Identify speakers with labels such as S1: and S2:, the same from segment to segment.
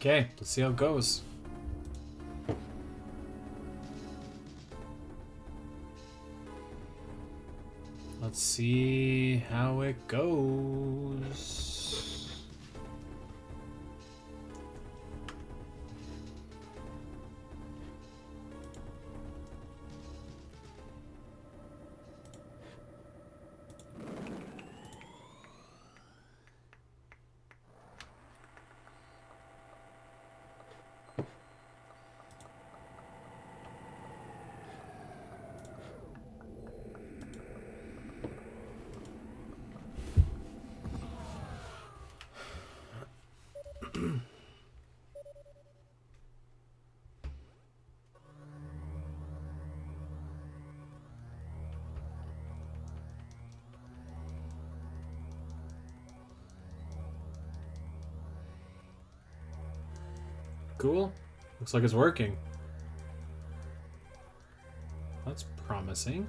S1: Okay, let's see how it goes. Let's see how it goes. Cool. Looks like it's working. That's promising.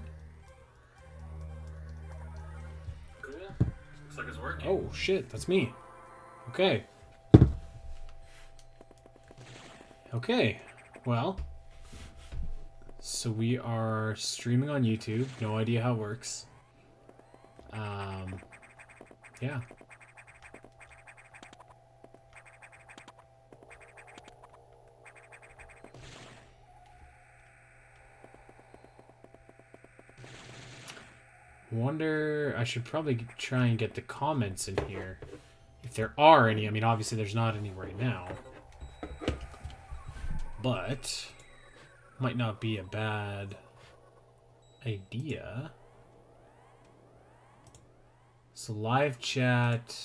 S1: Cool. Looks like it's working. Oh, shit. That's me. Okay. Okay. Well. So we are streaming on YouTube. No idea how it works. Yeah. Wonder, I should probably try and get the comments in here. If there are any. I mean, obviously there's not any right now. But might not be a bad idea. So live chat,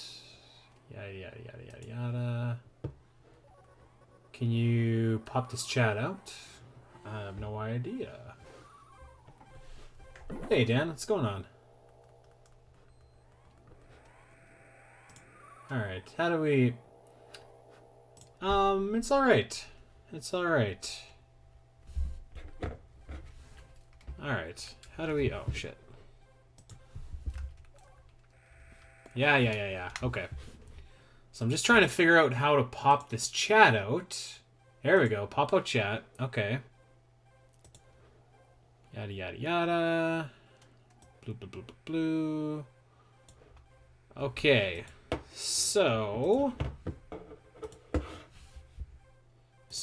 S1: yada yada yada yada yada. Can you pop this chat out? I have no idea. Hey Dan, what's going on? Alright, how do we... it's alright. It's alright. Alright, how do we... Oh, shit. Yeah. Okay. So I'm just trying to figure out how to pop this chat out. There we go. Pop out chat. Okay. Yada, yada, yada. Blue, blue, blue, blue, blue. Okay. So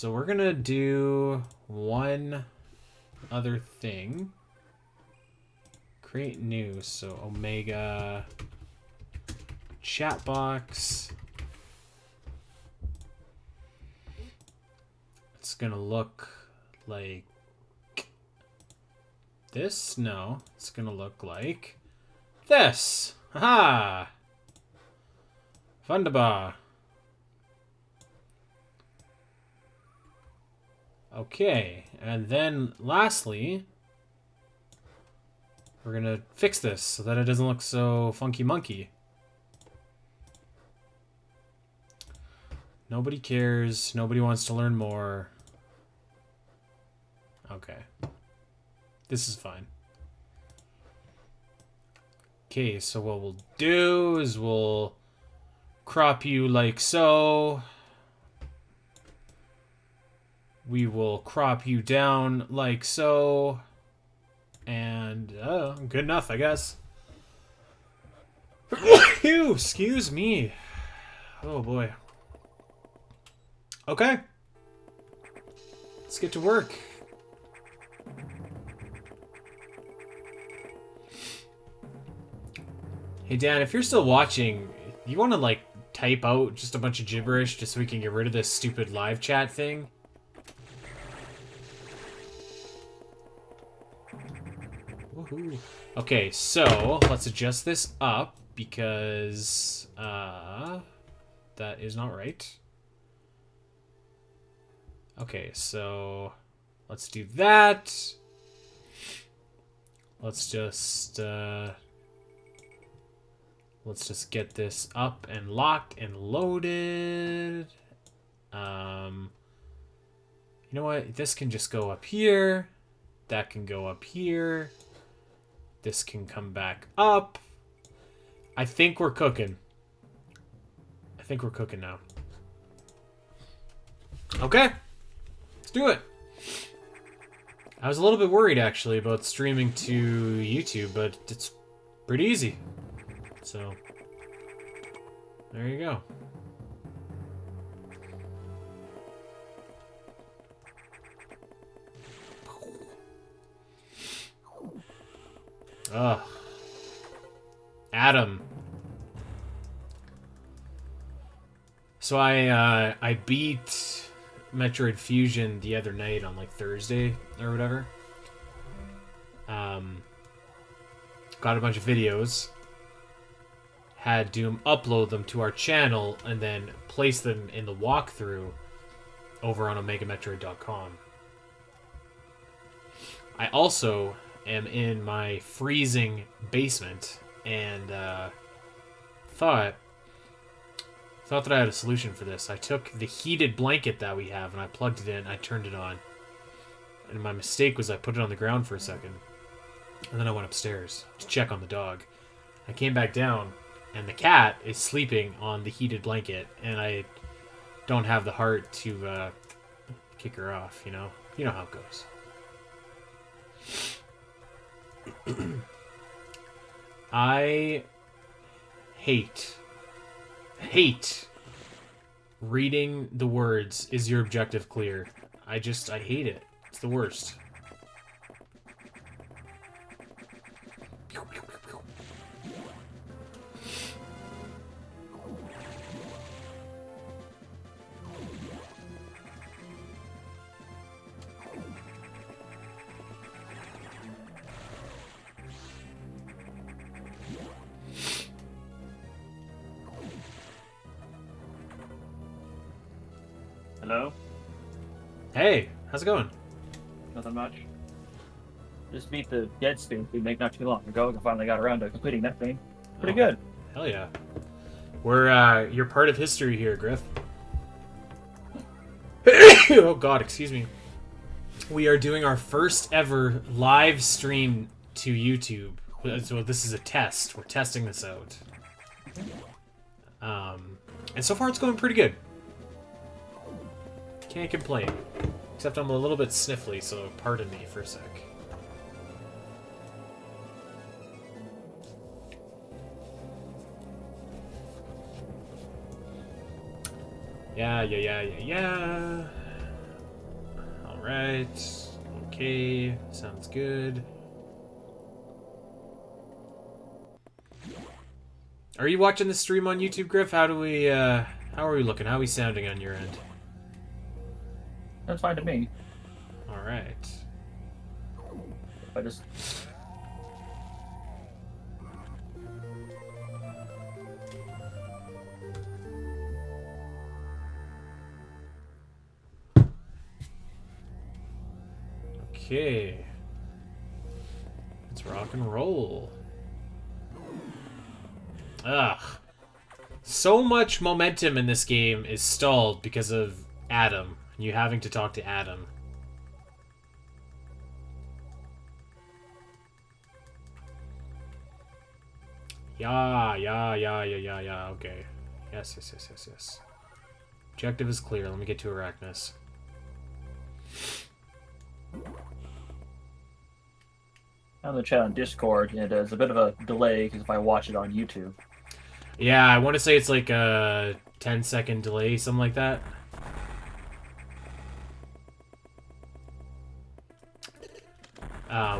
S1: we're gonna do one other thing. Create new. So Omega chat box. It's gonna look like this. No, it's gonna look like this. Haha! Wunderbar. Okay, and then lastly, we're gonna fix this so that it doesn't look so funky monkey. Nobody cares. Nobody wants to learn more. Okay. This is fine. Okay, so what we'll do is we'll crop you like so. We will crop you down like so. And, good enough, I guess. Ew, excuse me. Oh, boy. Okay. Let's get to work. Hey, Dan, if you're still watching, you want to, like, type out just a bunch of gibberish just so we can get rid of this stupid live chat thing? Woohoo. Okay, so let's adjust this up because that is not right. Okay, so let's do that. Let's just get this up and locked and loaded. You know what? This can just go up here. That can go up here. This can come back up. I think we're cooking. I think we're cooking now. Okay, let's do it. I was a little bit worried, actually, about streaming to YouTube, but it's pretty easy. So, there you go. Ugh. Adam. So I beat Metroid Fusion the other night on like Thursday or whatever. Got a bunch of videos. Had Doom upload them to our channel and then place them in the walkthrough over on OmegaMetroid.com. I also am in my freezing basement and thought that I had a solution for this. I took the heated blanket that we have and I plugged it in, I turned it on. And my mistake was I put it on the ground for a second. And then I went upstairs to check on the dog. I came back down and the cat is sleeping on the heated blanket and I don't have the heart to kick her off, you know? You know how it goes. I hate reading the words, "Is your objective clear?" I hate it. It's the worst.
S2: Hello?
S1: Hey, how's it going?
S2: Nothing much. Just beat the dead space we made not too long ago. I finally got around to completing that thing. Pretty good.
S1: Hell yeah. You're part of history here, Griff. Oh god, excuse me. We are doing our first ever live stream to YouTube. So this is a test. We're testing this out. And so far it's going pretty good. Can't complain. Except I'm a little bit sniffly, so pardon me for a sec. Yeah. Alright. Okay. Sounds good. Are you watching the stream on YouTube, Griff? How are we looking? How are we sounding on your end?
S2: That's fine to me.
S1: Alright.
S2: I just...
S1: Okay. Let's rock and roll. Ugh. So much momentum in this game is stalled because of Adam. You having to talk to Adam. Yeah. Okay. Yes. Objective is clear. Let me get to Arachnus.
S2: On the chat on Discord, and there's a bit of a delay because if I watch it on YouTube.
S1: Yeah, I want to say it's like a 10-second delay, something like that.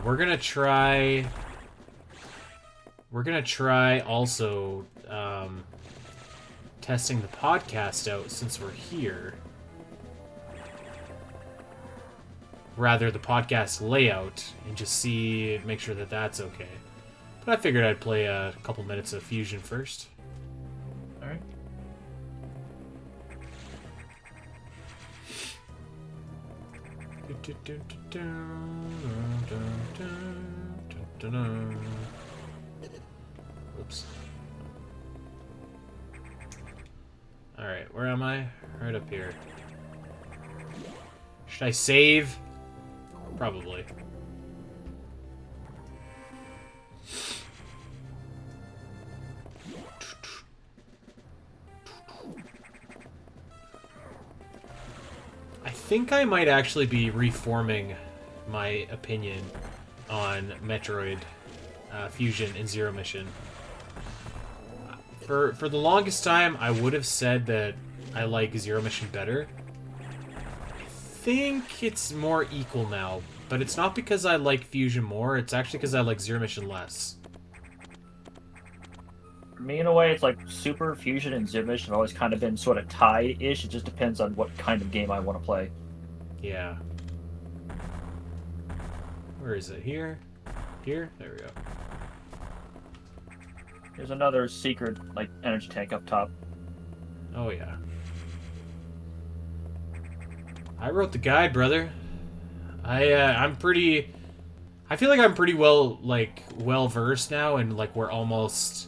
S1: We're gonna try also testing the podcast out since we're here. Rather, the podcast layout, and just make sure that that's okay. But I figured I'd play a couple minutes of Fusion first.
S2: Alright.
S1: Oops. Alright, where am I? Right up here. Should I save? Probably. think I might actually be reforming my opinion on Metroid Fusion and Zero Mission. For the longest time, I would have said that I like Zero Mission better. I think it's more equal now, but it's not because I like Fusion more, it's actually because I like Zero Mission less.
S2: For me, in a way, it's like Super Fusion and Zero Mission have always kind of been sort of tied-ish. It just depends on what kind of game I want to play.
S1: Yeah. Where is it? Here? Here? There we go.
S2: There's another secret, like, energy tank up top.
S1: Oh, yeah. I wrote the guide, brother. I'm pretty... I feel like I'm pretty well versed now, and, like, we're almost...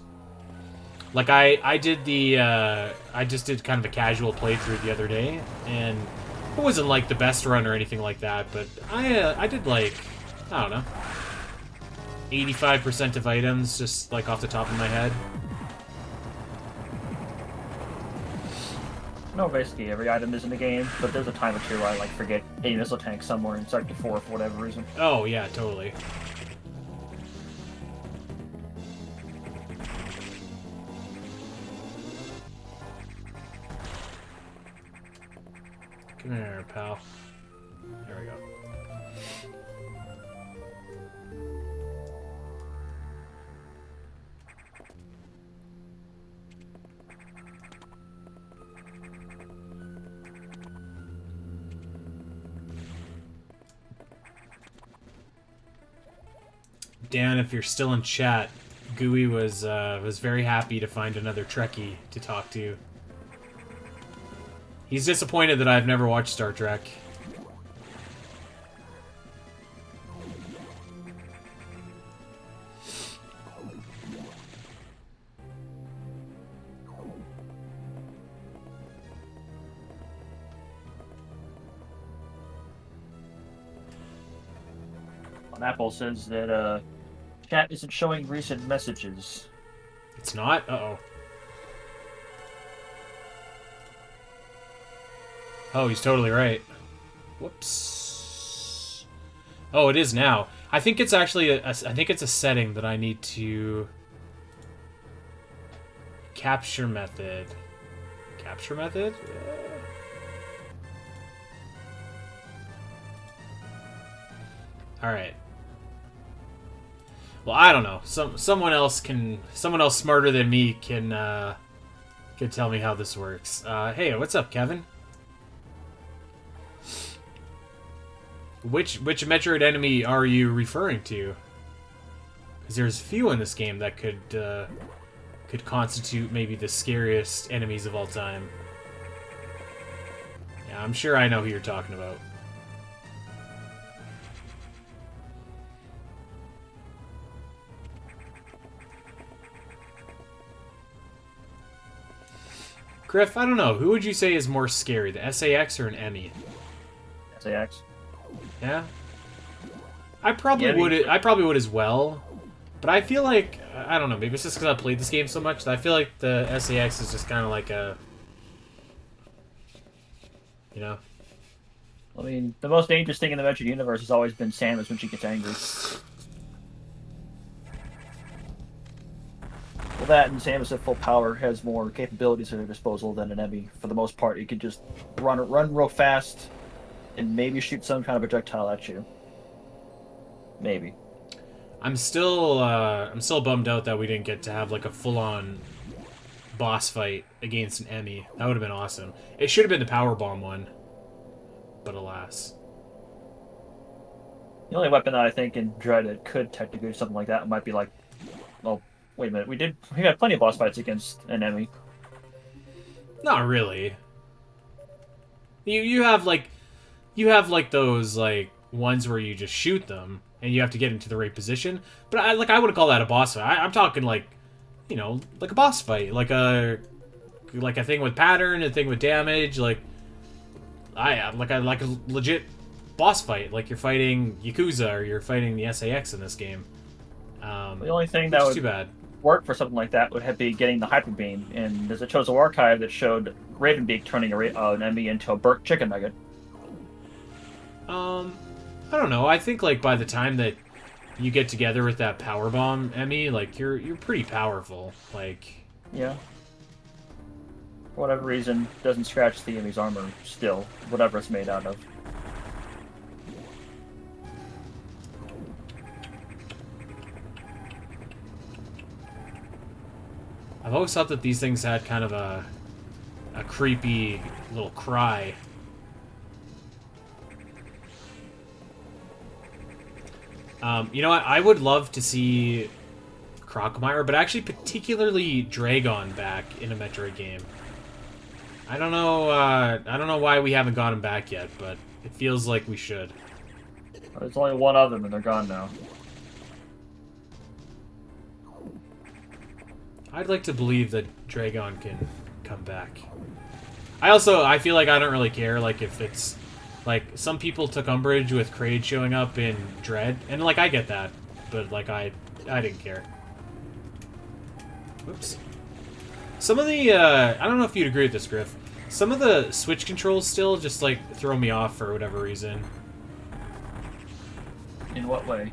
S1: Like, I did the, I just did kind of a casual playthrough the other day, and it wasn't, like, the best run or anything like that, but I did, like, I don't know, 85% of items, just, like, off the top of my head.
S2: No, basically every item is in the game, but there's a time or two where I, like, forget a missile tank somewhere in Sector 4 for whatever reason.
S1: Oh, yeah, totally. Come here, pal. There we go. Dan, if you're still in chat, Gooey was very happy to find another Trekkie to talk to. He's disappointed that I've never watched Star Trek.
S2: Apple says that chat isn't showing recent messages.
S1: It's not? Uh-oh. Oh, he's totally right. Whoops. Oh, it is now. I think it's actually I think it's a setting that I need to... Capture method. Capture method? Alright. Well, I don't know. Someone else smarter than me can tell me how this works. Hey, what's up, Kevin? Which Metroid enemy are you referring to? Because there's a few in this game that could constitute maybe the scariest enemies of all time. Yeah, I'm sure I know who you're talking about. Griff, I don't know. Who would you say is more scary, the SAX or an Emmy?
S2: SAX.
S1: Yeah. I probably would as well. But I feel like, I don't know, maybe it's just because I played this game so much that I feel like the SAX is just kind of like a, you know.
S2: I mean, the most dangerous thing in the Metroid universe has always been Samus when she gets angry. Well, that and Samus at full power has more capabilities at her disposal than an Emmy. For the most part, you could just run real fast and maybe shoot some kind of projectile at you. Maybe.
S1: I'm still bummed out that we didn't get to have like a full-on boss fight against an Emmy. That would have been awesome. It should have been the power bomb one, but alas.
S2: The only weapon that I think in Dread that could technically do something like that might be like, well, wait a minute. We had plenty of boss fights against an Emmy.
S1: Not really. You have like those like ones where you just shoot them and you have to get into the right position. But I wouldn't call that a boss fight. I'm talking like, you know, like a boss fight, like a thing with pattern, a thing with damage, like a legit boss fight, like you're fighting Yakuza or you're fighting the SAX in this game.
S2: The only thing that would
S1: too bad.
S2: Work for something like that would be getting the Hyper Beam, and there's a Chozo archive that showed Ravenbeak turning an enemy into a burnt chicken nugget.
S1: I don't know. I think like by the time that you get together with that power bomb, Emmy, like you're pretty powerful. Like,
S2: Yeah. For whatever reason, doesn't scratch the enemy's armor still, whatever it's made out of.
S1: I've always thought that these things had kind of a creepy little cry. You know what? I would love to see Crocomire, but actually particularly Dragon back in a Metroid game. I don't know. I don't know why we haven't got him back yet, but it feels like we should.
S2: There's only one of them, and they're gone now.
S1: I'd like to believe that Dragon can come back. I feel like I don't really care. Like if it's like some people took umbrage with Kraid showing up in Dread, and like I get that, but like I didn't care. Whoops. Some of the I don't know if you'd agree with this, Griff. Some of the Switch controls still just like throw me off for whatever reason.
S2: In what way?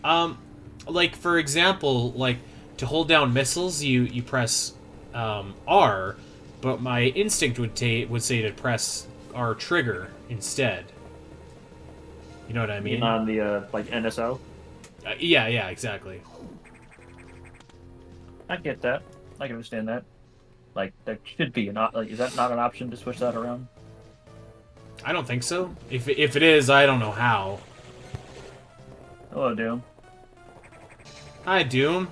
S1: Like for example, like to hold down missiles, you press R, but my instinct would say to press R trigger instead. You know what I mean?
S2: On the like NSO.
S1: Yeah, exactly.
S2: I get that. I can understand that. Like that should be not like is that not an option to switch that around?
S1: I don't think so. If it is, I don't know how.
S2: Hello, Doom.
S1: Hi, Doom.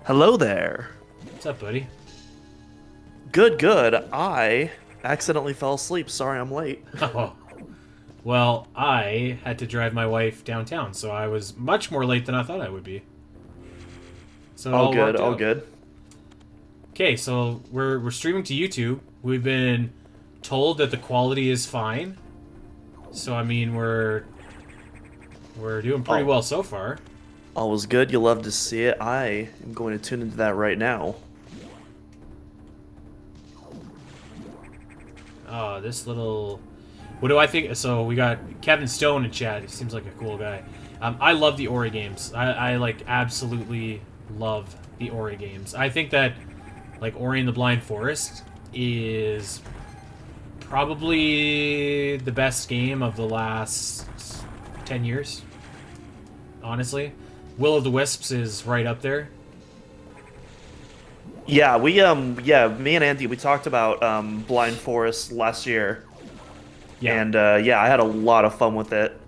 S3: Hello there.
S1: What's up, buddy?
S3: Good, good. I accidentally fell asleep. Sorry I'm late.
S1: Oh. Well, I had to drive my wife downtown, so I was much more late than I thought I would be. So
S3: All good,
S1: worked
S3: all
S1: out.
S3: good.
S1: Okay, so we're streaming to YouTube. We've been told that the quality is fine. So I mean we're doing pretty well so far.
S3: All was good. You'll love to see it. I am going to tune into that right now.
S1: Oh, this little... What do I think? So we got Kevin Stone in chat. He seems like a cool guy. I love the Ori games. I like absolutely love the Ori games. I think that like Ori and the Blind Forest is probably the best game of the last 10 years. Honestly, Will of the Wisps is right up there.
S3: Yeah, me and Andy, we talked about Blind Forest last year.
S1: Yeah.
S3: And yeah, I had a lot of fun with it.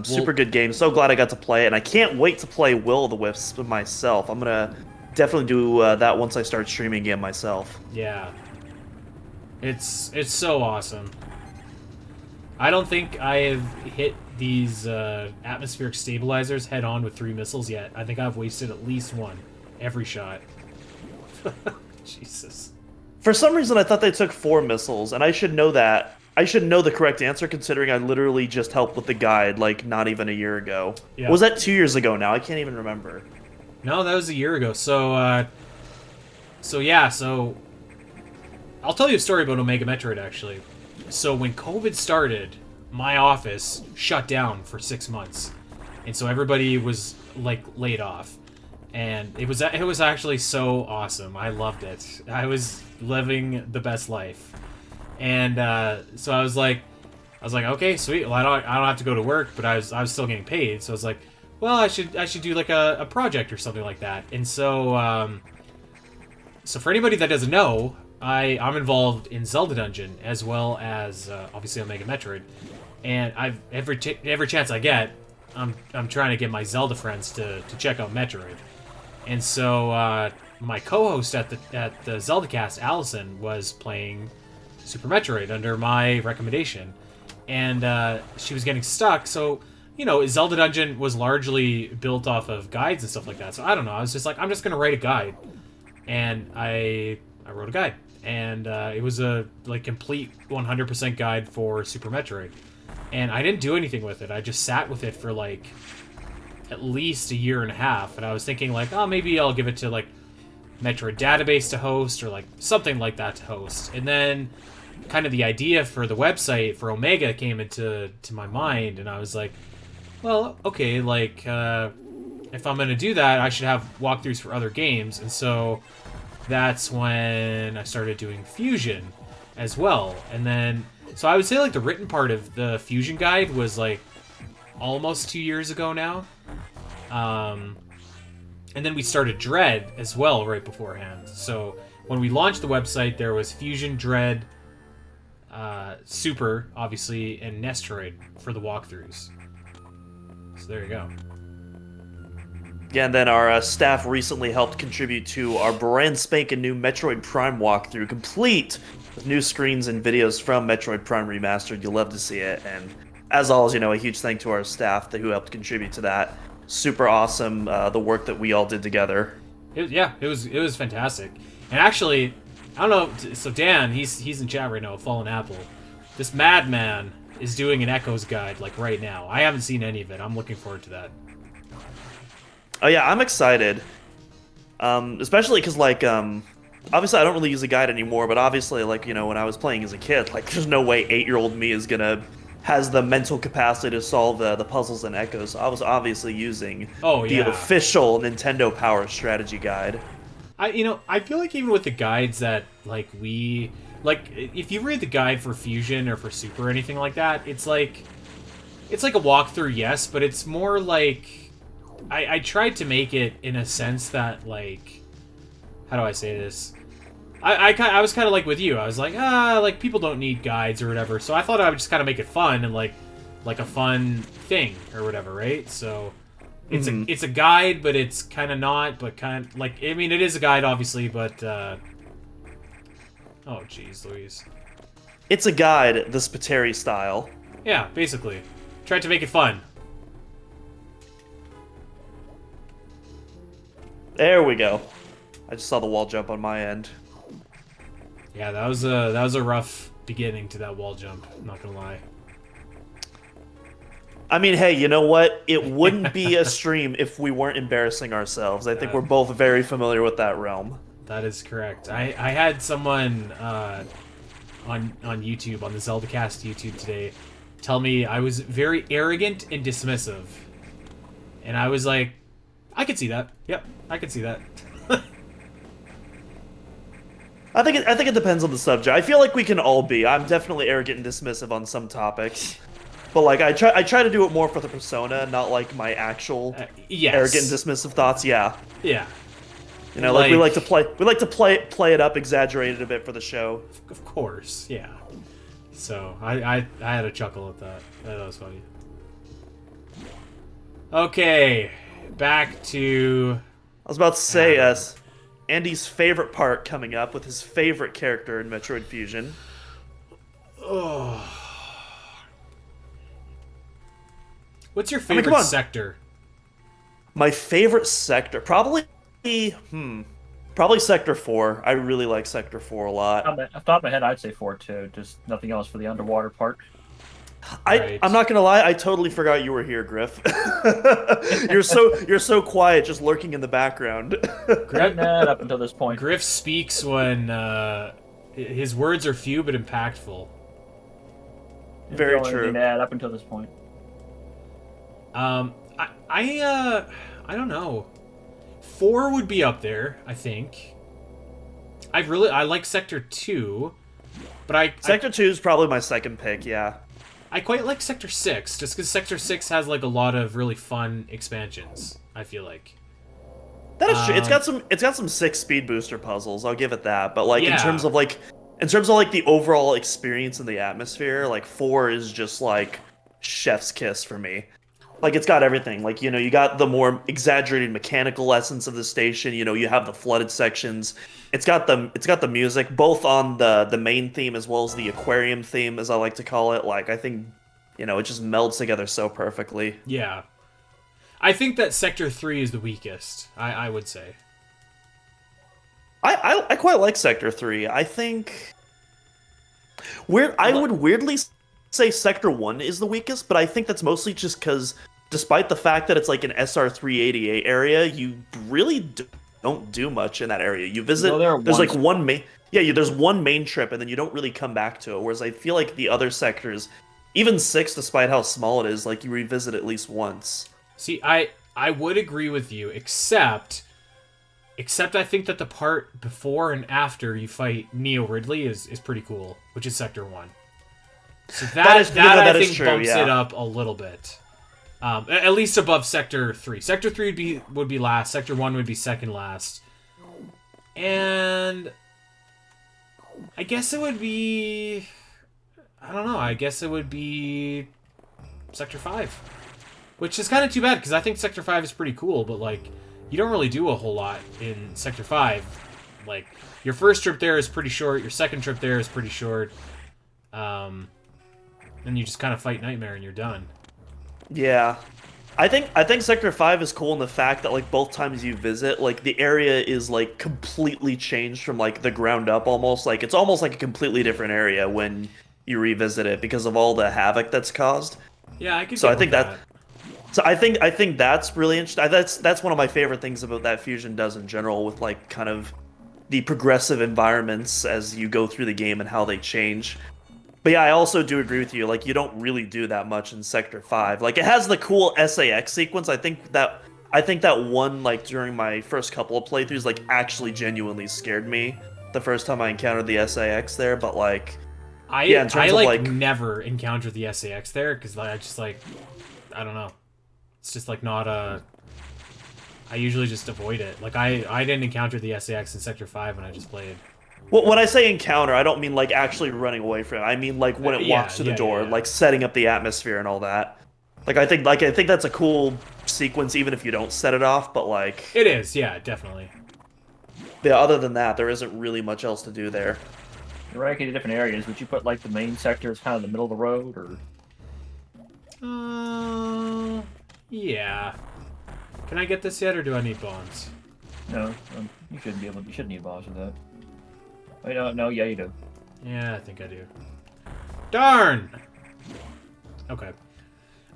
S3: Super good game. So glad I got to play it, and I can't wait to play Will of the Wisps myself. I'm gonna definitely do that once I start streaming again myself.
S1: Yeah. It's so awesome. I don't think I have hit these atmospheric stabilizers head on with 3 missiles yet. I think I've wasted at least one every shot. Jesus.
S3: For some reason, I thought they took 4 missiles, and I should know that. I should know the correct answer, considering I literally just helped with the guide, like, not even a year ago.
S1: Yeah.
S3: Or was that 2 years ago now? I can't even remember.
S1: No, that was a year ago. So yeah, so I'll tell you a story about Omega Metroid, actually. So when COVID started, my office shut down for 6 months. And so everybody was, like, laid off. And it was actually so awesome. I loved it. I was living the best life. And so I was like, okay, sweet. Well, I don't have to go to work, but I was still getting paid. So I was like, well, I should do like a project or something like that. And so so for anybody that doesn't know, I'm involved in Zelda Dungeon as well as obviously Omega Metroid. And I've every chance I get, I'm trying to get my Zelda friends to check out Metroid. And so my co-host at the Zelda cast, Allison, was playing Super Metroid under my recommendation, and she was getting stuck. So, you know, Zelda Dungeon was largely built off of guides and stuff like that. So I don't know. I was just like, I'm just gonna write a guide, and I wrote a guide, and it was a like complete 100% guide for Super Metroid, and I didn't do anything with it. I just sat with it for like at least a year and a half, and I was thinking like, oh, maybe I'll give it to like Metroid Database to host or like something like that to host, and then kind of the idea for the website for Omega came into my mind, and I was like, well, okay, like if I'm gonna do that, I should have walkthroughs for other games, and so that's when I started doing Fusion as well, and then so I would say like the written part of the Fusion guide was like almost 2 years ago now. And then we started Dread as well right beforehand. So when we launched the website, there was Fusion, Dread, Super, obviously, and Nestroid for the walkthroughs. So there you go.
S3: Yeah, and then our staff recently helped contribute to our brand spanking new Metroid Prime walkthrough, complete with new screens and videos from Metroid Prime Remastered. You'll love to see it. And as always, a huge thank to our staff who helped contribute to that. Super awesome, the work that we all did together.
S1: It was fantastic. And actually, I don't know. So Dan, he's in chat right now. Fallen Apple. This madman is doing an Echoes guide like right now. I haven't seen any of it. I'm looking forward to that.
S3: Oh yeah, I'm excited. Especially because obviously I don't really use a guide anymore, but obviously when I was playing as a kid, there's no way 8-year-old me has the mental capacity to solve the puzzles and Echoes. So I was obviously using the official Nintendo Power Strategy Guide.
S1: I feel like even with the guides that if you read the guide for Fusion or for Super or anything like that, it's like a walkthrough, yes, but it's more like I tried to make it in a sense that how do I say this? I was kind of like with you. I was like, people don't need guides or whatever. So I thought I would just kind of make it fun and like a fun thing or whatever, right? So it's it's a guide, but it's kind of not. But it is a guide, obviously. But oh, jeez, Louise.
S3: It's a guide, the Spiteri style.
S1: Yeah, basically, tried to make it fun.
S3: There we go. I just saw the wall jump on my end.
S1: Yeah, that was a rough beginning to that wall jump. I'm not gonna lie.
S3: I mean, hey, you know what? It wouldn't be a stream if we weren't embarrassing ourselves. I think we're both very familiar with that realm.
S1: That is correct. I had someone on YouTube, on the ZeldaCast YouTube today, tell me I was very arrogant and dismissive, and I was like, I could see that. Yep, I could see that.
S3: I think it depends on the subject. I feel like we can all be. I'm definitely arrogant and dismissive on some topics, but I try to do it more for the persona, not my actual arrogant and dismissive thoughts. Yeah.
S1: Yeah.
S3: We like to play it up, exaggerate it a bit for the show.
S1: Of course, yeah. So I had a chuckle at that. That was funny. Okay, back to.
S3: I was about to say, Andy's favorite part coming up with his favorite character in Metroid Fusion.
S1: Oh. What's your favorite sector?
S3: My favorite sector? Probably Sector 4. I really like Sector 4 a lot.
S2: Off the top of my head, I'd say 4 too. Just nothing else for the underwater part.
S3: I'm not gonna lie, I totally forgot you were here, Griff. You're so quiet, just lurking in the background.
S2: Griff, up until this point.
S1: Griff speaks when his words are few but impactful.
S3: Very true.
S2: Up until this point.
S1: I don't know. 4 would be up there, I think. I like Sector 2, but
S3: Sector 2 is probably my second pick, yeah.
S1: I quite like Sector 6, just because Sector 6 has a lot of really fun expansions, I feel like.
S3: That is true. It's got some sick speed booster puzzles, I'll give it that. But in terms of the overall experience and the atmosphere, 4 is just chef's kiss for me. It's got everything. You got the more exaggerated mechanical essence of the station. You have the flooded sections. It's got the music, both on the main theme as well as the aquarium theme, as I like to call it. I think, it just melds together so perfectly.
S1: Yeah. I think that Sector 3 is the weakest, I would say.
S3: I quite like Sector 3. I think... I would weirdly say Sector 1 is the weakest, but I think that's mostly just because, despite the fact that it's an SR388 area, you really don't do much in that area. You visit.
S2: go there
S3: There's
S2: once.
S3: like one main. Yeah, there's one main trip, and then you don't really come back to it. Whereas I feel like the other sectors, even 6, despite how small it is, like you revisit at least once.
S1: See, I would agree with you, except I think that the part before and after you fight Neo Ridley is pretty cool, which is Sector 1. So that I think
S3: true,
S1: bumps
S3: yeah.
S1: it up a little bit. At least above Sector 3. Sector 3 would be last. Sector 1 would be second last. And I guess it would be... I don't know. I guess it would be Sector 5. Which is kind of too bad, because I think Sector 5 is pretty cool, but, like, you don't really do a whole lot in Sector 5. Like, your first trip there is pretty short. Your second trip there is pretty short. Then you just kind of fight Nightmare and you're done.
S3: Yeah. I think Sector 5 is cool in the fact that like both times you visit, like the area is like completely changed from like the ground up almost. Like it's almost like a completely different area when you revisit it because of all the havoc that's caused.
S1: Yeah, I could
S3: So
S1: get
S3: I think
S1: with
S3: that so I think that's really interesting. That's one of my favorite things about that Fusion does in general with like kind of the progressive environments as you go through the game and how they change. But yeah, I also do agree with you. Like, you don't really do that much in Sector 5. Like, it has the cool SAX sequence. I think that one, like, during my first couple of playthroughs, like, actually genuinely scared me the first time I encountered the SAX there. But, like, yeah, in terms
S1: I
S3: of, like...
S1: never encountered the SAX there, because I just, like, I don't know. It's just, like, not a... I usually just avoid it. Like, I didn't encounter the SAX in Sector 5 when I just played.
S3: Well, when I say encounter, I don't mean like actually running away from it. I mean like when it walks through the door, like setting up the atmosphere and all that. Like I think that's a cool sequence, even if you don't set it off. But like
S1: it is, yeah, definitely.
S3: Yeah. Other than that, there isn't really much else to do there.
S2: You're ranking the different areas. Would you put like the main sector as kind of the middle of the road, or?
S1: Yeah. Can I get this yet, or do I need bonds?
S2: No, you shouldn't be able. You shouldn't need bonds with that. Wait, no, yeah, you do.
S1: Yeah, I think I do. Darn! Okay.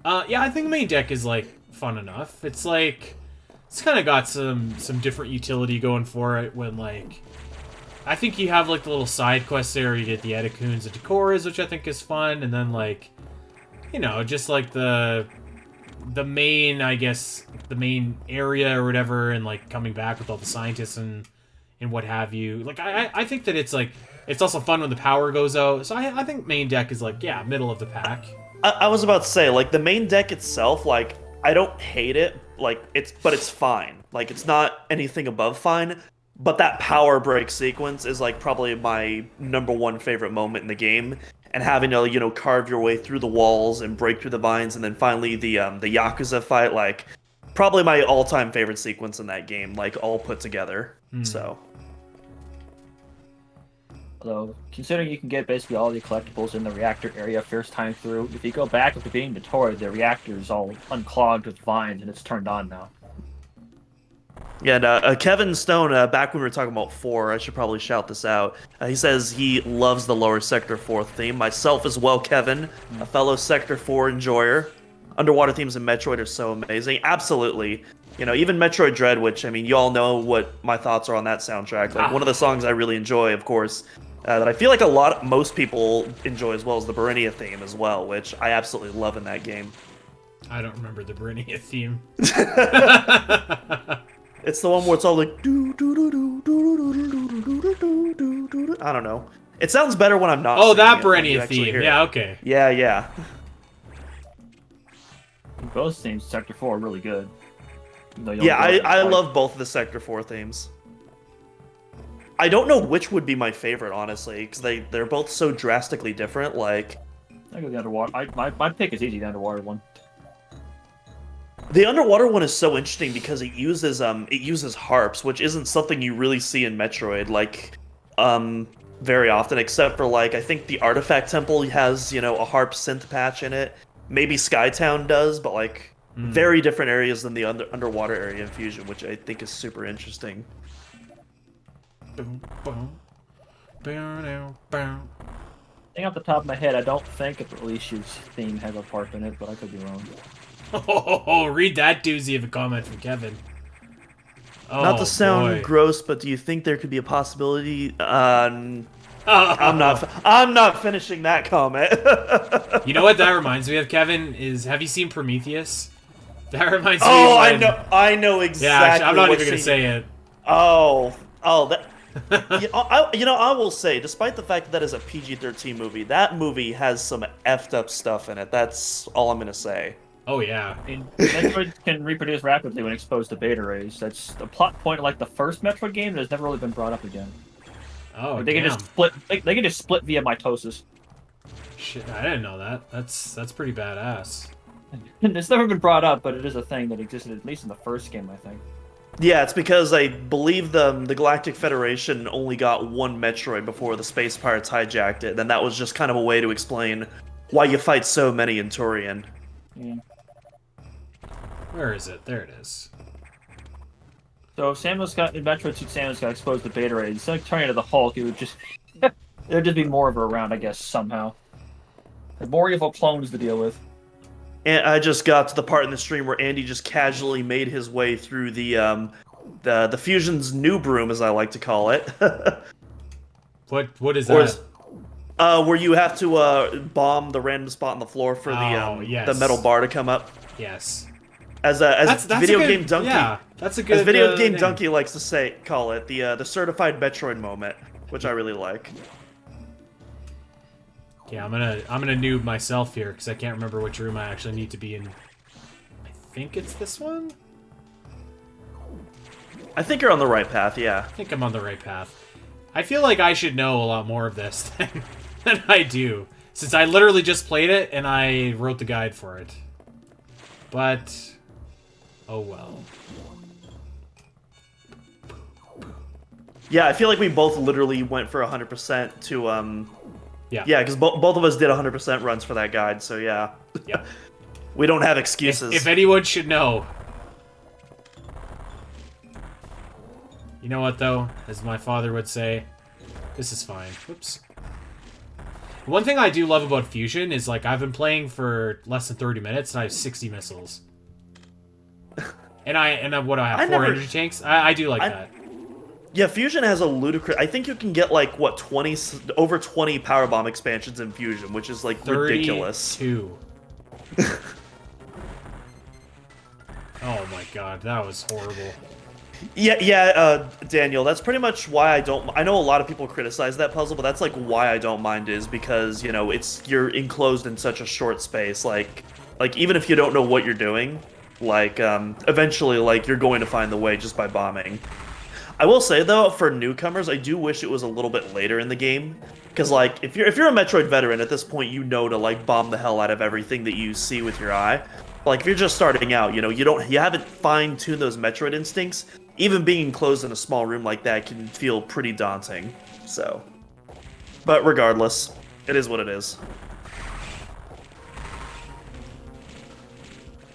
S1: Yeah, I think the main deck is, like, fun enough. It's, like... It's kind of got some different utility going for it when, like... I think you have, like, the little side quests there where you get the Edacoons and Decoras, which I think is fun, and then, like... You know, just, like, the main, I guess... The main area or whatever, and, like, coming back with all the scientists and what have you. Like, I think that it's, like, it's also fun when the power goes out. So I think main deck is, like, yeah, middle of the pack.
S3: I was about to say, like, the main deck itself, like, I don't hate it. Like, but it's fine. Like, it's not anything above fine. But that power break sequence is, like, probably my #1 favorite moment in the game. And having to, you know, carve your way through the walls and break through the vines. And then finally the Yakuza fight, like, probably my all-time favorite sequence in that game, like, all put together. So...
S2: Although, considering you can get basically all the collectibles in the reactor area first time through, if you go back after being Metroid, the reactor is all unclogged with vines and it's turned on now.
S3: Yeah, and Kevin Stone, back when we were talking about 4, I should probably shout this out. He says he loves the lower Sector 4 theme. Myself as well, Kevin, a fellow Sector 4 enjoyer. Underwater themes in Metroid are so amazing. Absolutely. You know, even Metroid Dread, which, I mean, you all know what my thoughts are on that soundtrack. Like, one of the songs I really enjoy, of course, that I feel like most people enjoy as well as the Barinia theme as well, which I absolutely love in that game.
S1: I don't remember the Barinia theme.
S3: It's the one where it's all like do do do do do do do do do. I don't know. It sounds better when I'm not.
S1: Oh, that
S3: Barinia
S1: Barinia theme. Yeah, okay.
S3: Yeah.
S2: Both themes, Sector 4, are really good.
S3: Yeah, I love both of the Sector 4 themes. I don't know which would be my favorite, honestly, because they're both so drastically different. Like,
S2: I go the underwater. My pick is easy, the underwater one.
S3: The underwater one is so interesting because it uses harps, which isn't something you really see in Metroid, like, very often, except for, like, I think the Artifact Temple has, you know, a harp synth patch in it. Maybe Skytown does, but, like, very different areas than the underwater area in Fusion, which I think is super interesting.
S2: I think off the top of my head, I don't think Alicia's theme has a harp in it, but I could be wrong.
S1: Oh, read that doozy of a comment from Kevin.
S3: Not to
S1: Oh
S3: sound
S1: boy.
S3: gross, but do you think there could be a possibility?
S1: Oh.
S3: I'm not finishing that comment.
S1: You know what that reminds me of, Kevin? Is have you seen Prometheus? That reminds me
S3: Oh,
S1: when...
S3: I know
S1: Yeah,
S3: exactly.
S1: I'm not
S3: what
S1: even gonna
S3: scene-
S1: say it.
S3: That. I will say, despite the fact that that is a PG-13 movie, that movie has some effed up stuff in it. That's all I'm gonna say.
S1: Oh yeah.
S2: I mean, Metroid can reproduce rapidly when exposed to beta rays. That's a plot point like the first Metroid game that has never really been brought up again.
S1: Oh
S2: Like, they can
S1: damn.
S2: just split. They can just split via mitosis.
S1: Shit, I didn't know that. That's pretty badass.
S2: It's never been brought up, but it is a thing that existed at least in the first game, I think.
S3: Yeah, it's because I believe the Galactic Federation only got one Metroid before the Space Pirates hijacked it, and that was just kind of a way to explain why you fight so many in Turian.
S2: Yeah.
S1: Where is it? There it is.
S2: So Samus got in Metroid Suit. Samus got exposed to beta rays. Instead of turning into the Hulk, it would just there'd just be more of her around, I guess, somehow. And more evil clones to deal with.
S3: And I just got to the part in the stream where Andy just casually made his way through the Fusion's noob room, as I like to call it.
S1: What is
S3: Or
S1: that?
S3: is- where you have to bomb the random spot on the floor for the
S1: yes.
S3: metal bar to come up.
S1: Yes.
S3: As
S1: That's
S3: video
S1: a good,
S3: game donkey,
S1: Yeah, that's a good.
S3: as video game
S1: name.
S3: donkey likes to call it the certified Metroid moment, which I really like.
S1: Yeah, I'm gonna noob myself here because I can't remember which room I actually need to be in. I think it's this one.
S3: I think you're on the right path. Yeah.
S1: I think I'm on the right path. I feel like I should know a lot more of this than I do, since I literally just played it and I wrote the guide for it. But, oh well.
S3: Yeah, I feel like we both literally went for 100% to
S1: Yeah.
S3: Yeah, because both of us did 100% runs for that guide, so yeah.
S1: Yep.
S3: We don't have excuses.
S1: If anyone should know. You know what, though? As my father would say, this is fine. Whoops. One thing I do love about Fusion is, like, I've been playing for less than 30 minutes, and I have 60 missiles. And what do I have?
S3: I
S1: 4
S3: never-
S1: energy tanks? I do like that.
S3: Yeah, Fusion has a ludicrous... I think you can get, like, what, over 20 power bomb expansions in Fusion, which is, like, ridiculous.
S1: 32. Oh my god, that was horrible.
S3: Daniel, that's pretty much why I don't... I know a lot of people criticize that puzzle, but that's, like, why I don't mind is because, you know, you're enclosed in such a short space. Like even if you don't know what you're doing, like, eventually, like, you're going to find the way just by bombing. I will say, though, for newcomers, I do wish it was a little bit later in the game. Because, like, if you're a Metroid veteran, at this point, you know to, like, bomb the hell out of everything that you see with your eye. Like, if you're just starting out, you know, you haven't fine-tuned those Metroid instincts, even being enclosed in a small room like that can feel pretty daunting, so. But regardless, it is what it is.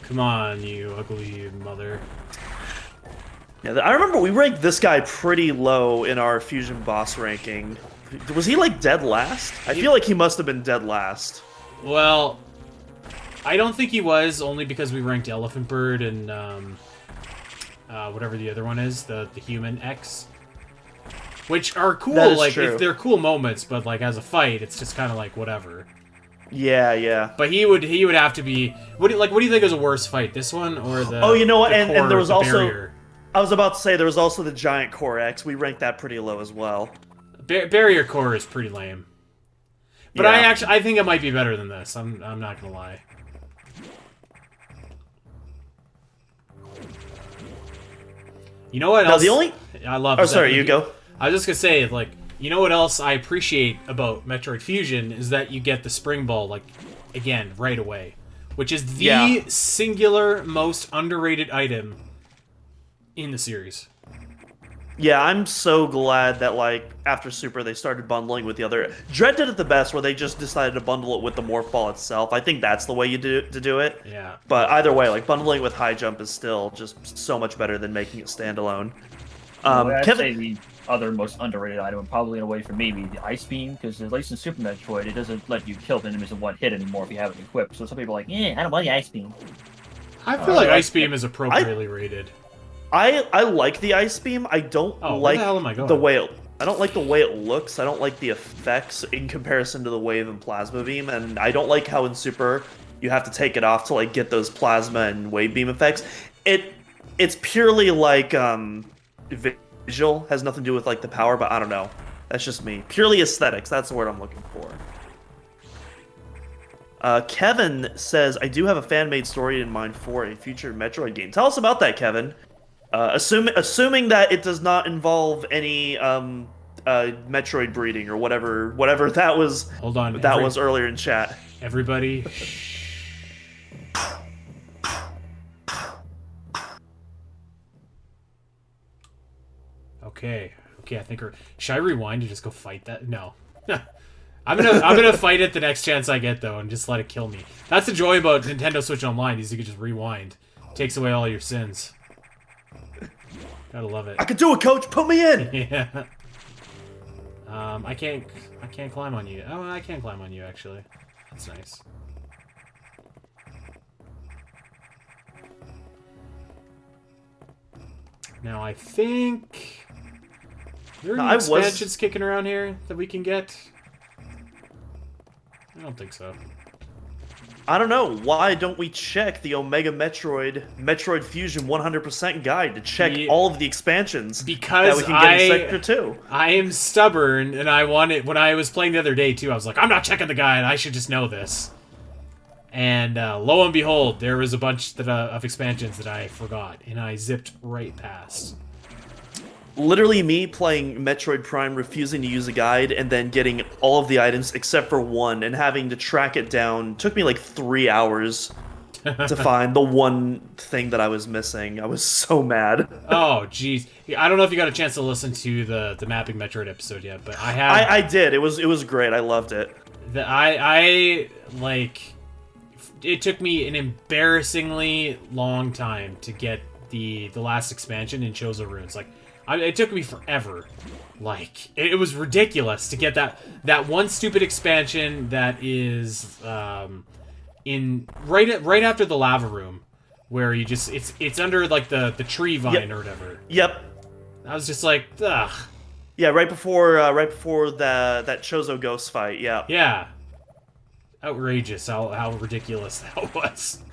S1: Come on, you ugly mother.
S3: Yeah, I remember we ranked this guy pretty low in our Fusion boss ranking. Was he, like, dead last? I feel like he must have been dead last.
S1: Well, I don't think he was, only because we ranked Elephant Bird and, whatever the other one is, the Human X. Which are cool,
S3: That is
S1: like,
S3: true.
S1: if they're cool moments, but, like, as a fight, it's just kind of like, whatever.
S3: Yeah.
S1: But he would have to be... What do you think is a worse fight, this one or the...
S3: Oh, you know what,
S1: the
S3: and
S1: core,
S3: there was
S1: the
S3: also...
S1: barrier?
S3: I was about to say, there was also the Giant Core X. We ranked that pretty low as well.
S1: Barrier core is pretty lame. But
S3: Yeah.
S1: I think it might be better than this. I'm not gonna lie. You know what
S3: No,
S1: else?
S3: the only...
S1: I love.
S3: Oh, sorry, you go.
S1: I was just gonna say, like, you know what else I appreciate about Metroid Fusion is that you get the spring ball, like, again, right away, which is the
S3: Yeah.
S1: singular most underrated item in the series.
S3: Yeah, I'm so glad that, like, after Super, they started bundling with the other... Dread did it the best, where they just decided to bundle it with the Morph Ball itself. I think that's the way to do it.
S1: Yeah.
S3: But either way, like, bundling with High Jump is still just so much better than making it standalone.
S2: I'd
S3: Kevin...
S2: say the other most underrated item, and probably in a way for me, be the Ice Beam, because at least in Super Metroid, it doesn't let you kill the enemies in one hit anymore if you have it equipped. So some people are like, I don't want the Ice Beam.
S1: I feel like Ice Beam is appropriately rated.
S3: I like the ice beam. I don't
S1: Oh, where
S3: like
S1: the hell am I going?
S3: the way it. I don't like the way it looks. I don't like the effects in comparison to the wave and plasma beam, and I don't like how in Super you have to take it off to like get those plasma and wave beam effects. It's purely like visual, has nothing to do with like the power, but I don't know. That's just me. Purely aesthetics. That's the word I'm looking for. Kevin says, I do have a fan-made story in mind for a future Metroid game. Tell us about that, Kevin. Assuming that it does not involve any Metroid breeding or whatever that was.
S1: Hold on.
S3: That was earlier in chat.
S1: Everybody. Okay. I think should I rewind and just go fight that? No. I'm gonna fight it the next chance I get though, and just let it kill me. That's the joy about Nintendo Switch Online is you can just rewind. Takes away all your sins. Gotta love it.
S3: I can do it, Coach. Put me in.
S1: Yeah. I can't climb on you. Oh, I can climb on you actually. That's nice. Now I think there are any expansions kicking around here that we can get. I don't think so.
S3: I don't know. Why don't we check the Omega Metroid Fusion 100% guide to check all of the expansions
S1: because
S3: that we can get in Sector 2?
S1: I am stubborn, and I wanted when I was playing the other day too. I was like, I'm not checking the guide. I should just know this. And lo and behold, there was a bunch of expansions that I forgot, and I zipped right past.
S3: Literally me playing Metroid Prime, refusing to use a guide, and then getting all of the items except for one, and having to track it down. Took me like 3 hours to find the one thing that I was missing. I was so mad.
S1: Oh, jeez. I don't know if you got a chance to listen to the Mapping Metroid episode yet, but I have.
S3: I did. It was great. I loved it.
S1: I like. It took me an embarrassingly long time to get the last expansion in Chozo Runes. Like, it took me forever. Like, it was ridiculous to get that one stupid expansion that is in right after the lava room, where you just it's under like the tree vine or whatever.
S3: Yep.
S1: I was just like, ugh.
S3: Yeah, right before that Chozo Ghost fight. Yeah.
S1: Yeah. Outrageous how ridiculous that was.